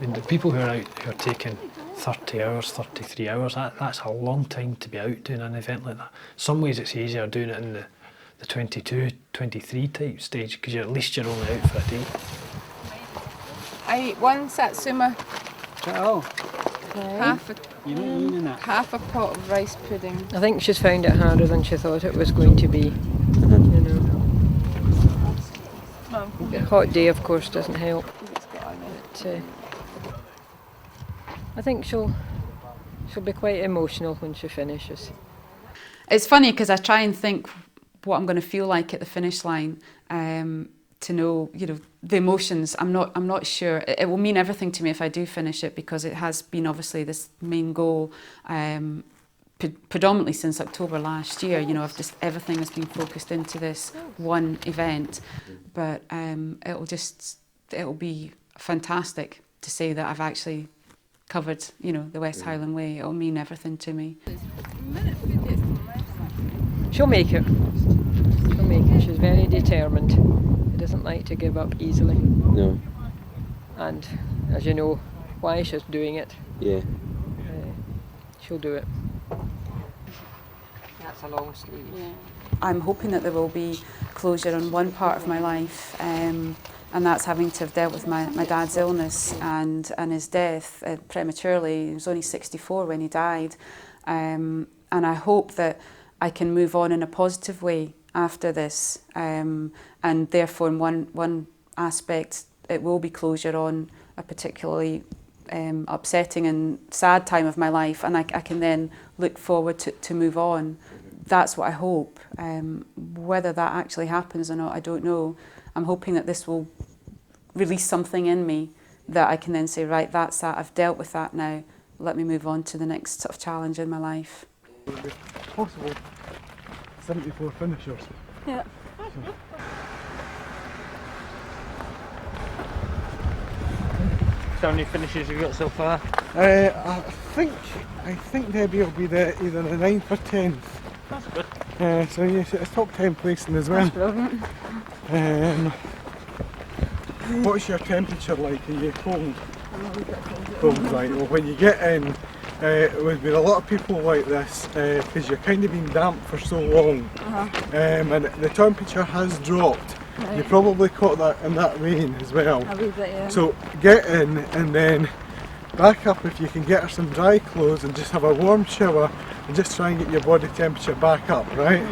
mean, the people who are out who are taking 30 hours, 33 hours, that's a long time to be out doing an event like that. Some ways it's easier doing it in the 22, 23 type stage, because at least you're only out for a day. I ate one satsuma, half a pot of rice pudding. I think she's found it harder than she thought it was going to be. You know. A hot day, of course, doesn't help. But, I think she'll be quite emotional when she finishes. It's funny because I try and think what I'm going to feel like at the finish line, to know, you know, the emotions. I'm not sure. It will mean everything to me if I do finish it, because it has been obviously this main goal, predominantly since October last year. You know, everything has been focused into this one event, but it'll be fantastic to say that I've actually covered, you know, the West Highland Way. It'll mean everything to me. She'll make it. She'll make it. She's very determined. She doesn't like to give up easily. No. And as you know, why she's doing it. Yeah. She'll do it. That's a long sleeve. Yeah. I'm hoping that there will be closure on one part of my life, and that's having to have dealt with my dad's illness and his death prematurely. He was only 64 when he died, and I hope that I can move on in a positive way after this, and therefore in one aspect it will be closure on a particularly upsetting and sad time of my life, and I can then look forward to move on. That's what I hope. Whether that actually happens or not, I don't know. I'm hoping that this will release something in me that I can then say, right, that's that, I've dealt with that now, let me move on to the next sort of challenge in my life. Possible 74 finishers. Yeah. So how many finishes have you got so far? I think Debbie will be either the 9th or 10th. That's good. So yes, it's top 10 placing as well. That's brilliant. What's your temperature like? Are you cold? Cold, right. Well, when you get in, with a lot of people like this, because you're kind of been damp for so long, and the temperature has dropped. Right. You probably caught that in that rain as well. A wee bit, yeah. So get in and then back up if you can get her some dry clothes and just have a warm shower and just try and get your body temperature back up, right?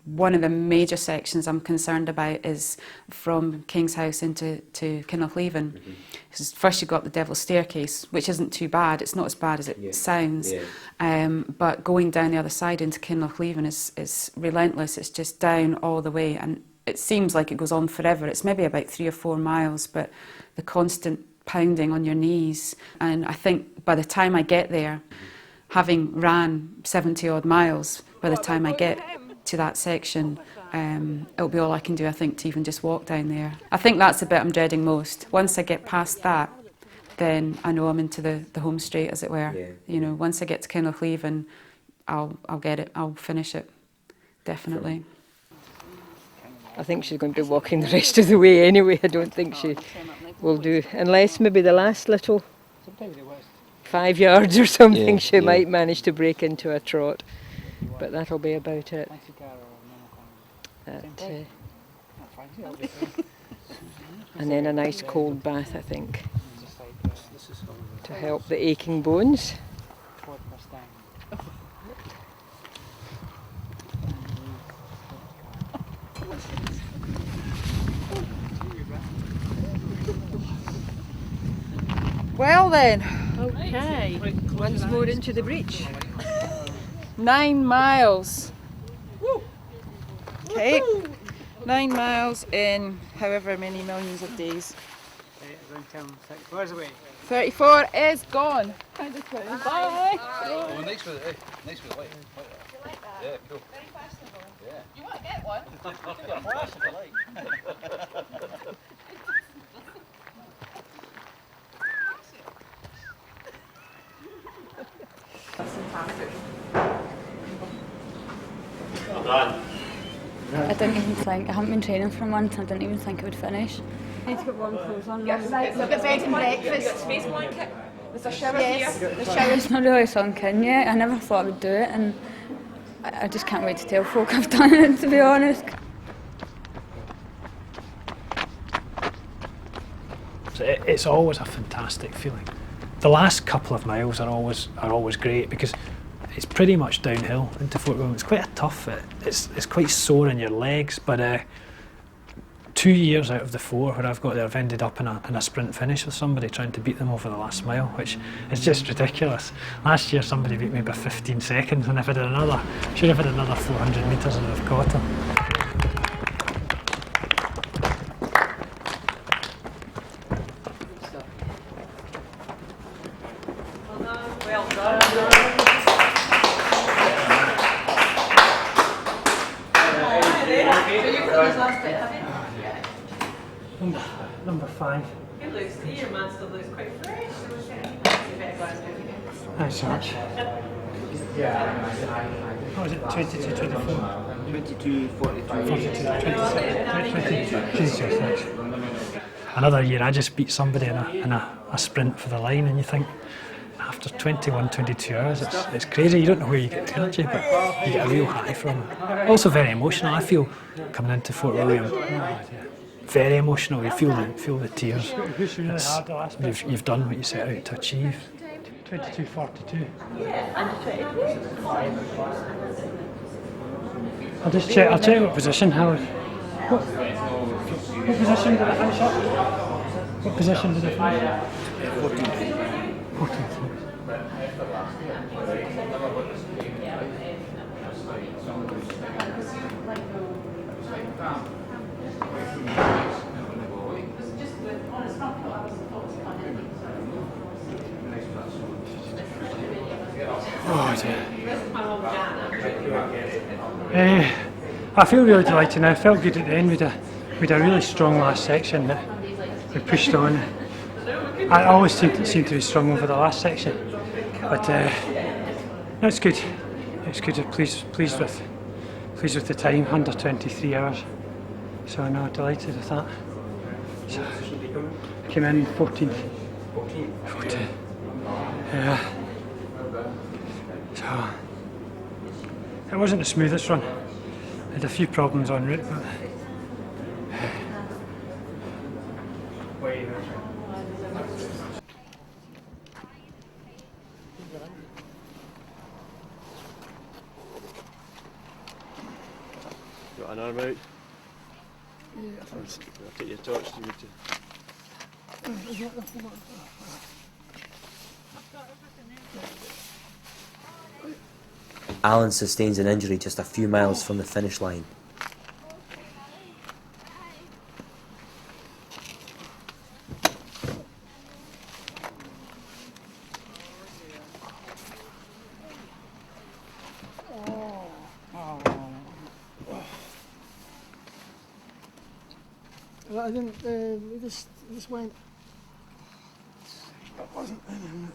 One of the major sections I'm concerned about is from King's House into KINLOCHLEVEN. First you've got the Devil's Staircase, which isn't too bad. It's not as bad as it sounds. But going down the other side into KINLOCHLEVEN is relentless. It's just down all the way, and it seems like it goes on forever. It's maybe about 3 or 4 miles, but the constant pounding on your knees. And I think by the time I get there, having ran 70 odd miles, by the time I get to that section, it'll be all I can do, I think, to even just walk down there. I think that's the bit I'm dreading most. Once I get past that, then I know I'm into the home straight, as it were. Yeah. You know, once I get to KINLOCHLEVEN, I'll get it, I'll finish it, definitely. I think she's going to be walking the rest of the way anyway. I don't think she will do, unless maybe the last little 5 yards or something, she might manage to break into a trot. But that'll be about it. And then a nice cold bath, I think, to help the aching bones. Well then. Okay. Once more into the breach. 9 miles. Okay. 9 miles in however many millions of days. Until 34's away. 34 is gone. Bye. Oh, nice with it, nice with the light. Yeah, cool. Very fashionable. Yeah. You want to get one? Give me a flash if you like. I'm done. I didn't even think, I haven't been training for a month, I didn't even think I would finish. I need to get warm clothes on. Look at bed and breakfast. Space blanket. There's a shower here. The It's not really sunk in yet, I never thought I would do it, and I just can't wait to tell folk I've done it, to be honest. It's always a fantastic feeling. The last couple of miles are always great because it's pretty much downhill into Fort William. It's quite a tough, it's quite sore in your legs, but 2 years out of the 4 where I've got there, I've ended up in a sprint finish with somebody trying to beat them over the last mile, which is just ridiculous. Last year somebody beat me by 15 seconds, and if I did should have had another 400 metres and I've caught him. Well done. Number 5. Your man still looks quite fresh. Thanks so much. What was it, 22, 24? 22, 42. 22, thanks. Another year I just beat somebody in a sprint for the line, and you think, after 21, 22 hours, it's crazy. You don't know where you get the energy, but you get a real high from it. Also very emotional, I feel, coming into Fort William. Very emotional, you feel the tears. You've done what you set out to achieve. 22:42. I'll check what position, Howard. What position did I finish up? What position did I finish up? 14. Oh dear. I feel really delighted now. I felt good at the end. We had a really strong last section that we pushed on. I always seem to be strong over the last section, but no, it's good. It's good. I'm pleased with the time, under 23 hours. So no, delighted with that. So, I came in 14th. 14. Yeah. So it wasn't the smoothest run. I had a few problems en route, but got an arm out? Yeah. I'll take your torch to you too. Allan sustains an injury just a few miles from the finish line. I didn't, we just went. That wasn't anything.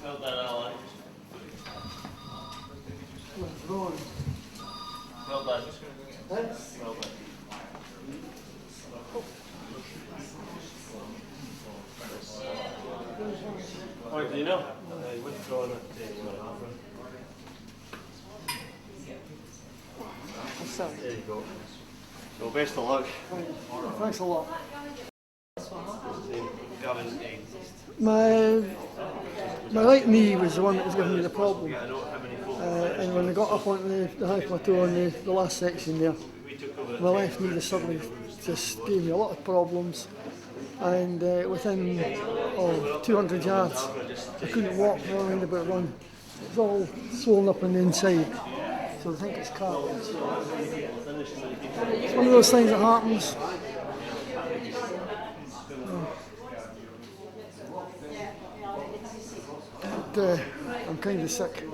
Well done, Allan. Well done. Thanks. Well done. Oh, do you know? You went through it. I'm sorry. There you go. So best of luck. Thanks a lot. Gavin. My right knee was the one that was giving me the problem. And when I got up onto the high plateau on the last section there, my left knee suddenly just gave me a lot of problems. and within 200 yards I couldn't walk around about run. It's all swollen up on the inside, so I think it's cartilage. It's one of those things that happens. But, I'm kind of sick.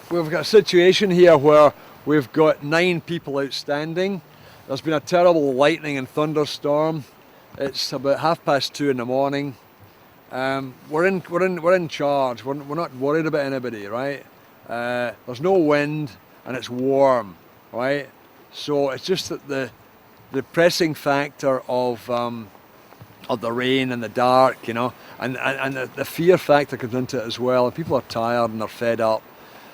We've got a situation here where we've got 9 people outstanding. There's been a terrible lightning and thunderstorm. It's about 2:30 in the morning. We're in charge. We're not worried about anybody, right? There's no wind and it's warm, right? So it's just that the pressing factor of the rain and the dark, you know, and the fear factor comes into it as well. And people are tired and they're fed up.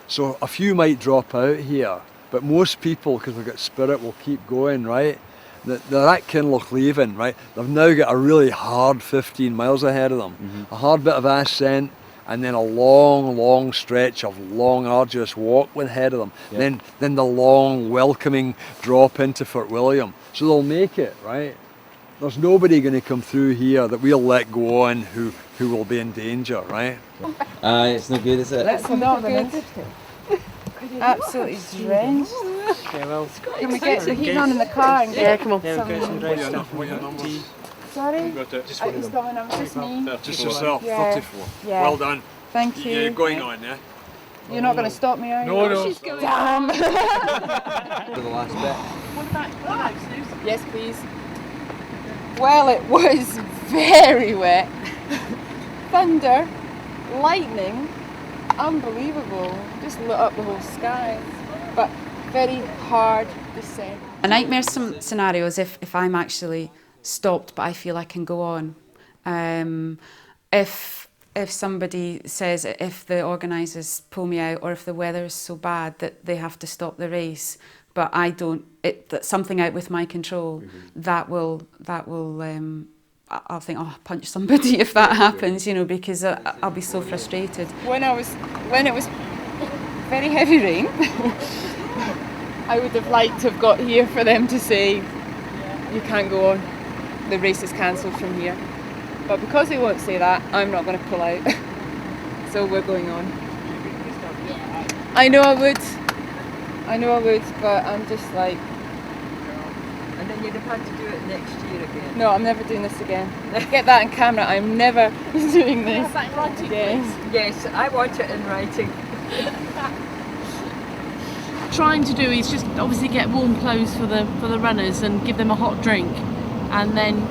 So a few might drop out here, but most people, because they've got spirit, will keep going, right? They're at KINLOCHLEVEN, right? They've now got a really hard 15 miles ahead of them. A hard bit of ascent, and then a long stretch of long, arduous walk ahead of them. Yeah. Then the long, welcoming drop into Fort William. So they'll make it, right? There's nobody going to come through here that we'll let go on who will be in danger, right? It's not good, is it? That's not good. Absolutely drenched. Yeah, well, Can we get the heat on in the car and get come on. some... What your numbers? Sorry? Just I was going on, just me. Just yourself, Yeah. 34. Yeah. Well done. Thank you. You're going on, yeah? You're not going to stop me, are you? No. She's going. Damn! For the last bit. What about Susan? Yes, please. Well, it was very wet. Thunder, lightning, unbelievable. Just lit up the whole sky. But very hard descent. A nightmare scenario is if I'm actually stopped but I feel I can go on. If somebody says, if the organisers pull me out or if the weather is so bad that they have to stop the race, but I don't, that's something out with my control, that will I'll think, oh, I'll punch somebody if that happens, you know, because I'll be so frustrated. When it was very heavy rain, I would have liked to have got here for them to say, you can't go on, the race is cancelled from here. But because they won't say that, I'm not going to pull out. So we're going on. I know I would, but I'm just like... And then you'd have had to do it next year again. No, I'm never doing this again. Get that in camera, I'm never doing this again. Yes, I want it in writing. Trying to do is just obviously get warm clothes for the runners and give them a hot drink, and then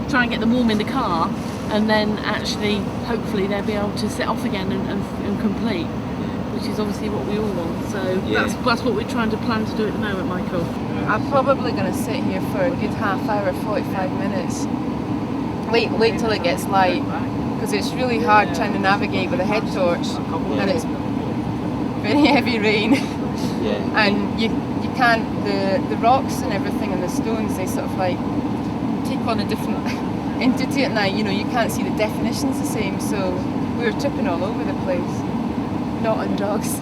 try and get them warm in the car, and then actually hopefully they'll be able to set off again and complete, which is obviously what we all want. So Yeah. that's what we're trying to plan to do at the moment, Michael. I'm probably going to sit here for a good half hour, 45 minutes. Wait till it gets light, because it's really hard trying to navigate with a head torch, and it's very heavy rain. Yeah. And you can't, the rocks and everything and the stones, they sort of like take on a different entity at night, you know, you can't see the definitions the same, so we were tripping all over the place. Not on drugs.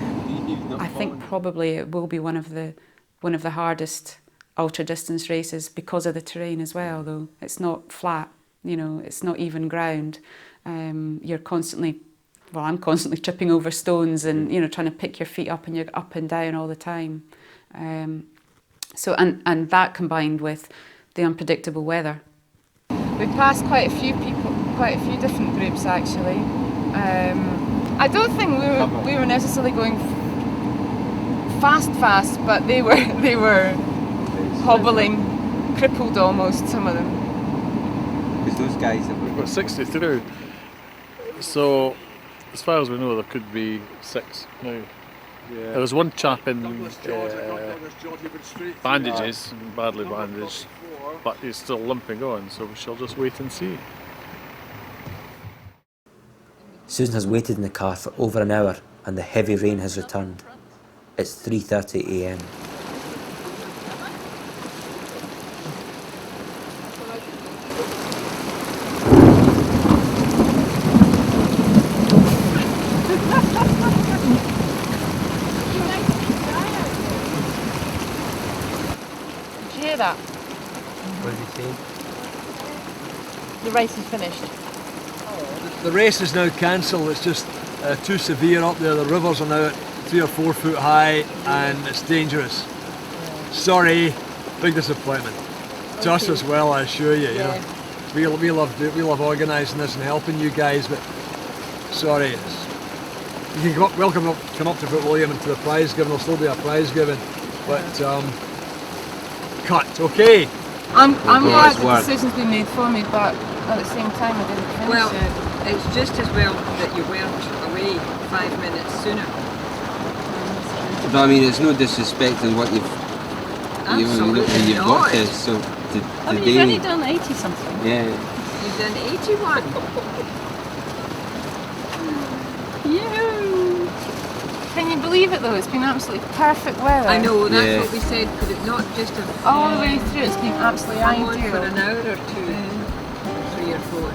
I think probably it will be one of the hardest ultra distance races because of the terrain as well, though. It's not flat, you know, it's not even ground. You're constantly, well, I'm constantly tripping over stones and, you know, trying to pick your feet up, and you're up and down all the time. So that combined with the unpredictable weather. We passed quite a few people, quite a few different groups actually. I don't think we were necessarily going fast, but they were hobbling, crippled almost, some of them. because those guys have... We've got 60 through. So, as far as we know, there could be 6 now. Yeah. There was one chap in bandages, badly bandaged, but he's still limping on, so we shall just wait and see. Susan has waited in the car for over an hour and the heavy rain has returned. It's 3:30 a.m. Did you hear that? What did he say? The race is finished. The race is now cancelled. It's just too severe up there. The rivers are now at 3 or 4 foot high and it's dangerous. Sorry, big disappointment. To us as well, I assure you. You know, we love organising this and helping you guys, but sorry. You can come up to Fort William and to the prize giving. There'll still be a prize given, but cut. Okay. I'm glad the decision's been made for me, but at the same time I didn't finish Well, it. it's just as well that you weren't away 5 minutes sooner. But I mean, it's no disrespect in what you've got to. So I mean, you've only done 80 something. Yeah. You've done 81. Can you believe it though? It's been absolutely perfect weather. I know, that's what we said. Could it not just have... All the way through, it's been absolutely come on ideal. for an hour or 2, 3 or 4.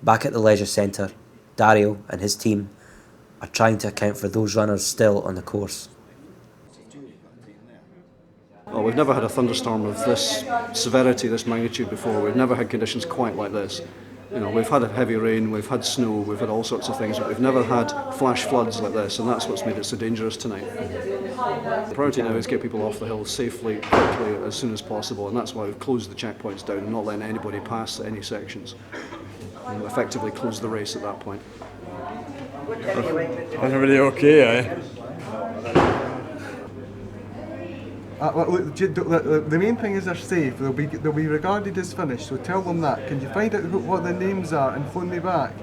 Back at the leisure centre, Dario and his team are trying to account for those runners still on the course. Well, we've never had a thunderstorm of this severity, this magnitude before. We've never had conditions quite like this. You know, we've had heavy rain, we've had snow, we've had all sorts of things, but we've never had flash floods like this, and that's what's made it so dangerous tonight. The priority now is get people off the hill safely, quickly, as soon as possible, and that's why we've closed the checkpoints down, not letting anybody pass any sections. And we'll effectively close the race at that point. Everybody okay, eh? Look, the main thing is they're safe. They'll be regarded as finished. So tell them that. Can you find out what their names are and phone me back?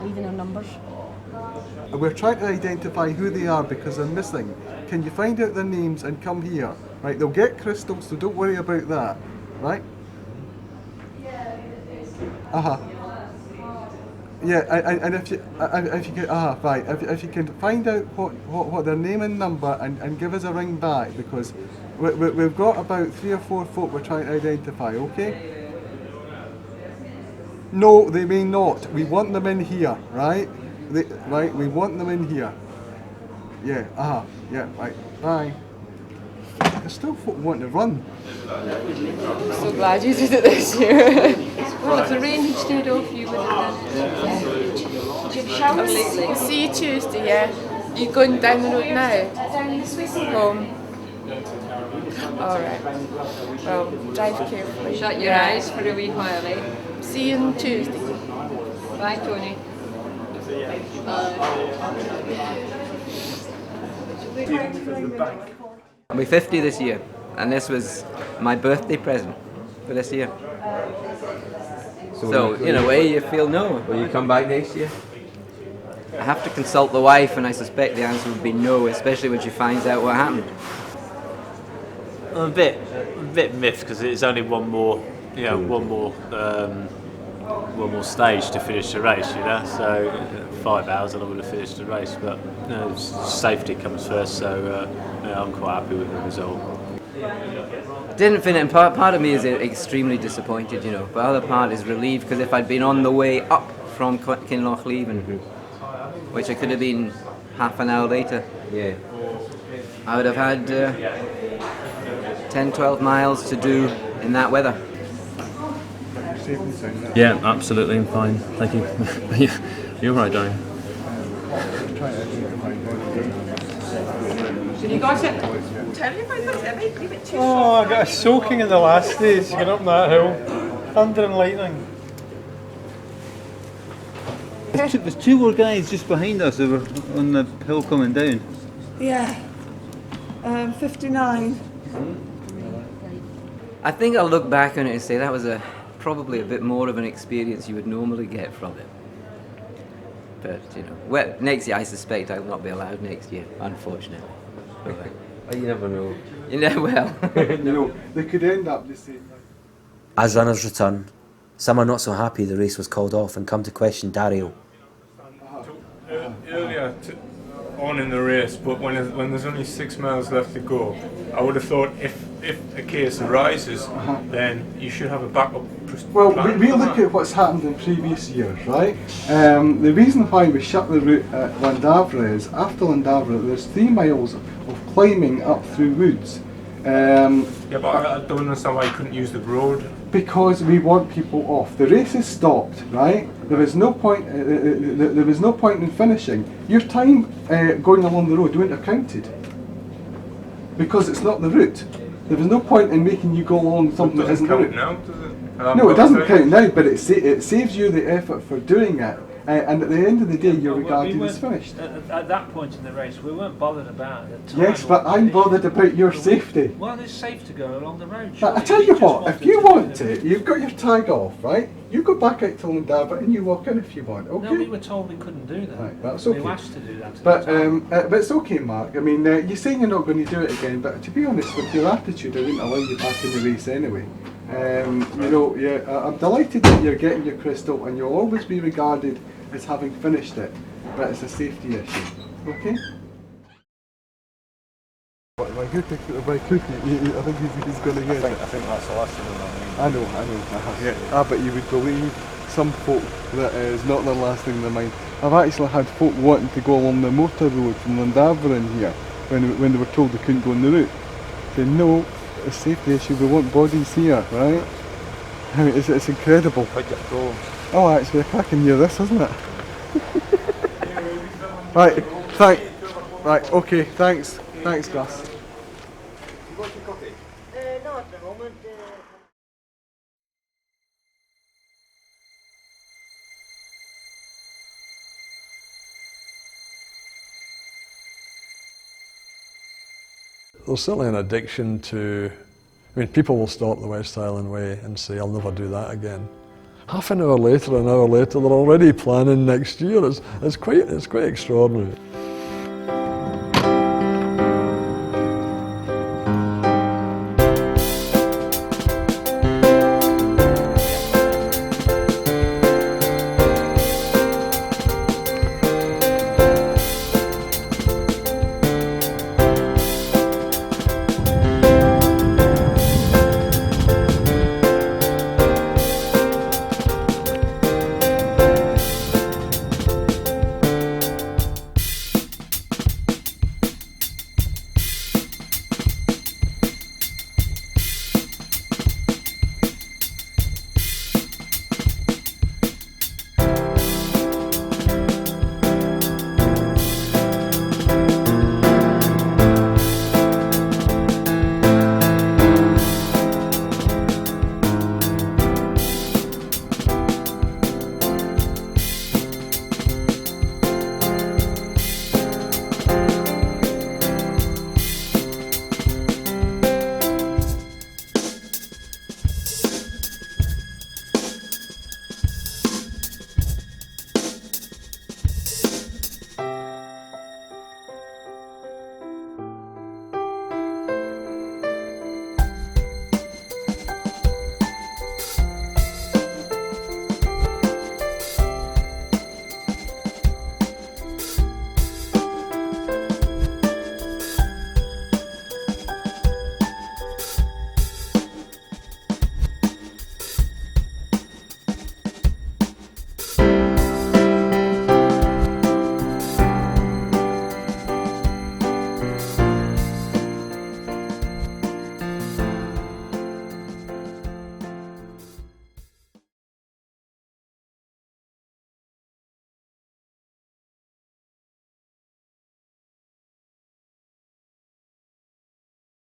Leaving their numbers. We're trying to identify who they are because they're missing. Can you find out their names and come here? Right? They'll get crystals, so don't worry about that. Right? Yeah, and if you can, right, if you can find out what their name and number and give us a ring back, because we've got about 3 or 4 folk we're trying to identify. Okay? No, they may not. We want them in here, right? Right, we want them in here. Yeah, yeah, right. Bye. There's still folk wanting to run. I'm so glad you did it this year. Well, if the rain had stayed off, you would have done. Did you have showers lately? I'll see you Tuesday, yeah. You going down the road now? Home. Alright. Well, drive carefully. Shut your eyes for a wee while, eh? See you on Tuesday. Bye, Tony. I'll be 50 this year, and this was my birthday present for this year. So in a way, you feel no. Will you come back next year? I have to consult the wife, and I suspect the answer would be no, especially when she finds out what happened. I'm a bit miffed because it's only one more stage to finish the race, you know. So 5 hours and I would have finished the race, but you know, safety comes first. So I'm quite happy with the result. Didn't finish, and part of me is extremely disappointed, you know, but the other part is relieved because if I'd been on the way up from KINLOCHLEVEN, which I could have been half an hour later, I would have had 10-12 miles to do in that weather. Yeah, absolutely, I'm fine, thank you. You're right, Darren. Did you guys get terrified of it? It might be a bit too Oh, I got a soaking in the last stage, getting up that hill. Thunder and lightning. There's two more guys just behind us that were on the hill coming down. Yeah. 59. I think I'll look back on it and say that was probably a bit more of an experience you would normally get from it. But, you know, well, next year I suspect I will not be allowed next year, unfortunately. You never know. You know, well. You know, they could end up the same. As runners return, some are not so happy the race was called off and come to question DARIO. Earlier on in the race, but when there's only 6 miles left to go, I would have thought if a case arises, then you should have a backup plan. Well, we look at what's happened in previous years, right? The reason why we shut the route at Llandavra is, after Llandavra, there's 3 miles of climbing up through woods. Yeah, but I don't understand why you couldn't use the road. Because we want people off. The race is stopped, right? There was no point. There was no point in finishing. Your time going along the road wouldn't have counted because it's not the route. There was no point in making you go along something that isn't the route. Now, does it? No, it doesn't count now, but it saves you the effort for doing it. And at the end of the day, you're regarded as finished. At that point in the race, we weren't bothered about it. Yes, but I'm bothered about your safety. Well, it's safe to go along the road. I tell you what, if you want to, you've got your tag off, right? You go back out to Llandavra and you walk in if you want, okay? No, we were told we couldn't do that. Right, that's okay. We were asked to do that. But it's okay, Mark. I mean, you're saying you're not going to do it again, but to be honest, with your attitude, I wouldn't allow you back in the race anyway. You know, I'm delighted that you're getting your crystal, and you'll always be regarded as having finished it, but it's a safety issue. Okay? I think he's going to get it. I think that's the last thing I know. But you would believe some folk that is not their last thing in their mind. I've actually had folk wanting to go along the motor road from Llandavra in here when they were told they couldn't go on the route. Saying, no, it's a safety issue, we want bodies here, right? I mean, it's incredible. Oh, actually, I can hear this, isn't it? Right, okay, thanks, Gus. No, at the moment. There's certainly an addiction to, I mean, people will stop the West Highland Way and say, I'll never do that again. Half an hour later, they're already planning next year. It's quite extraordinary.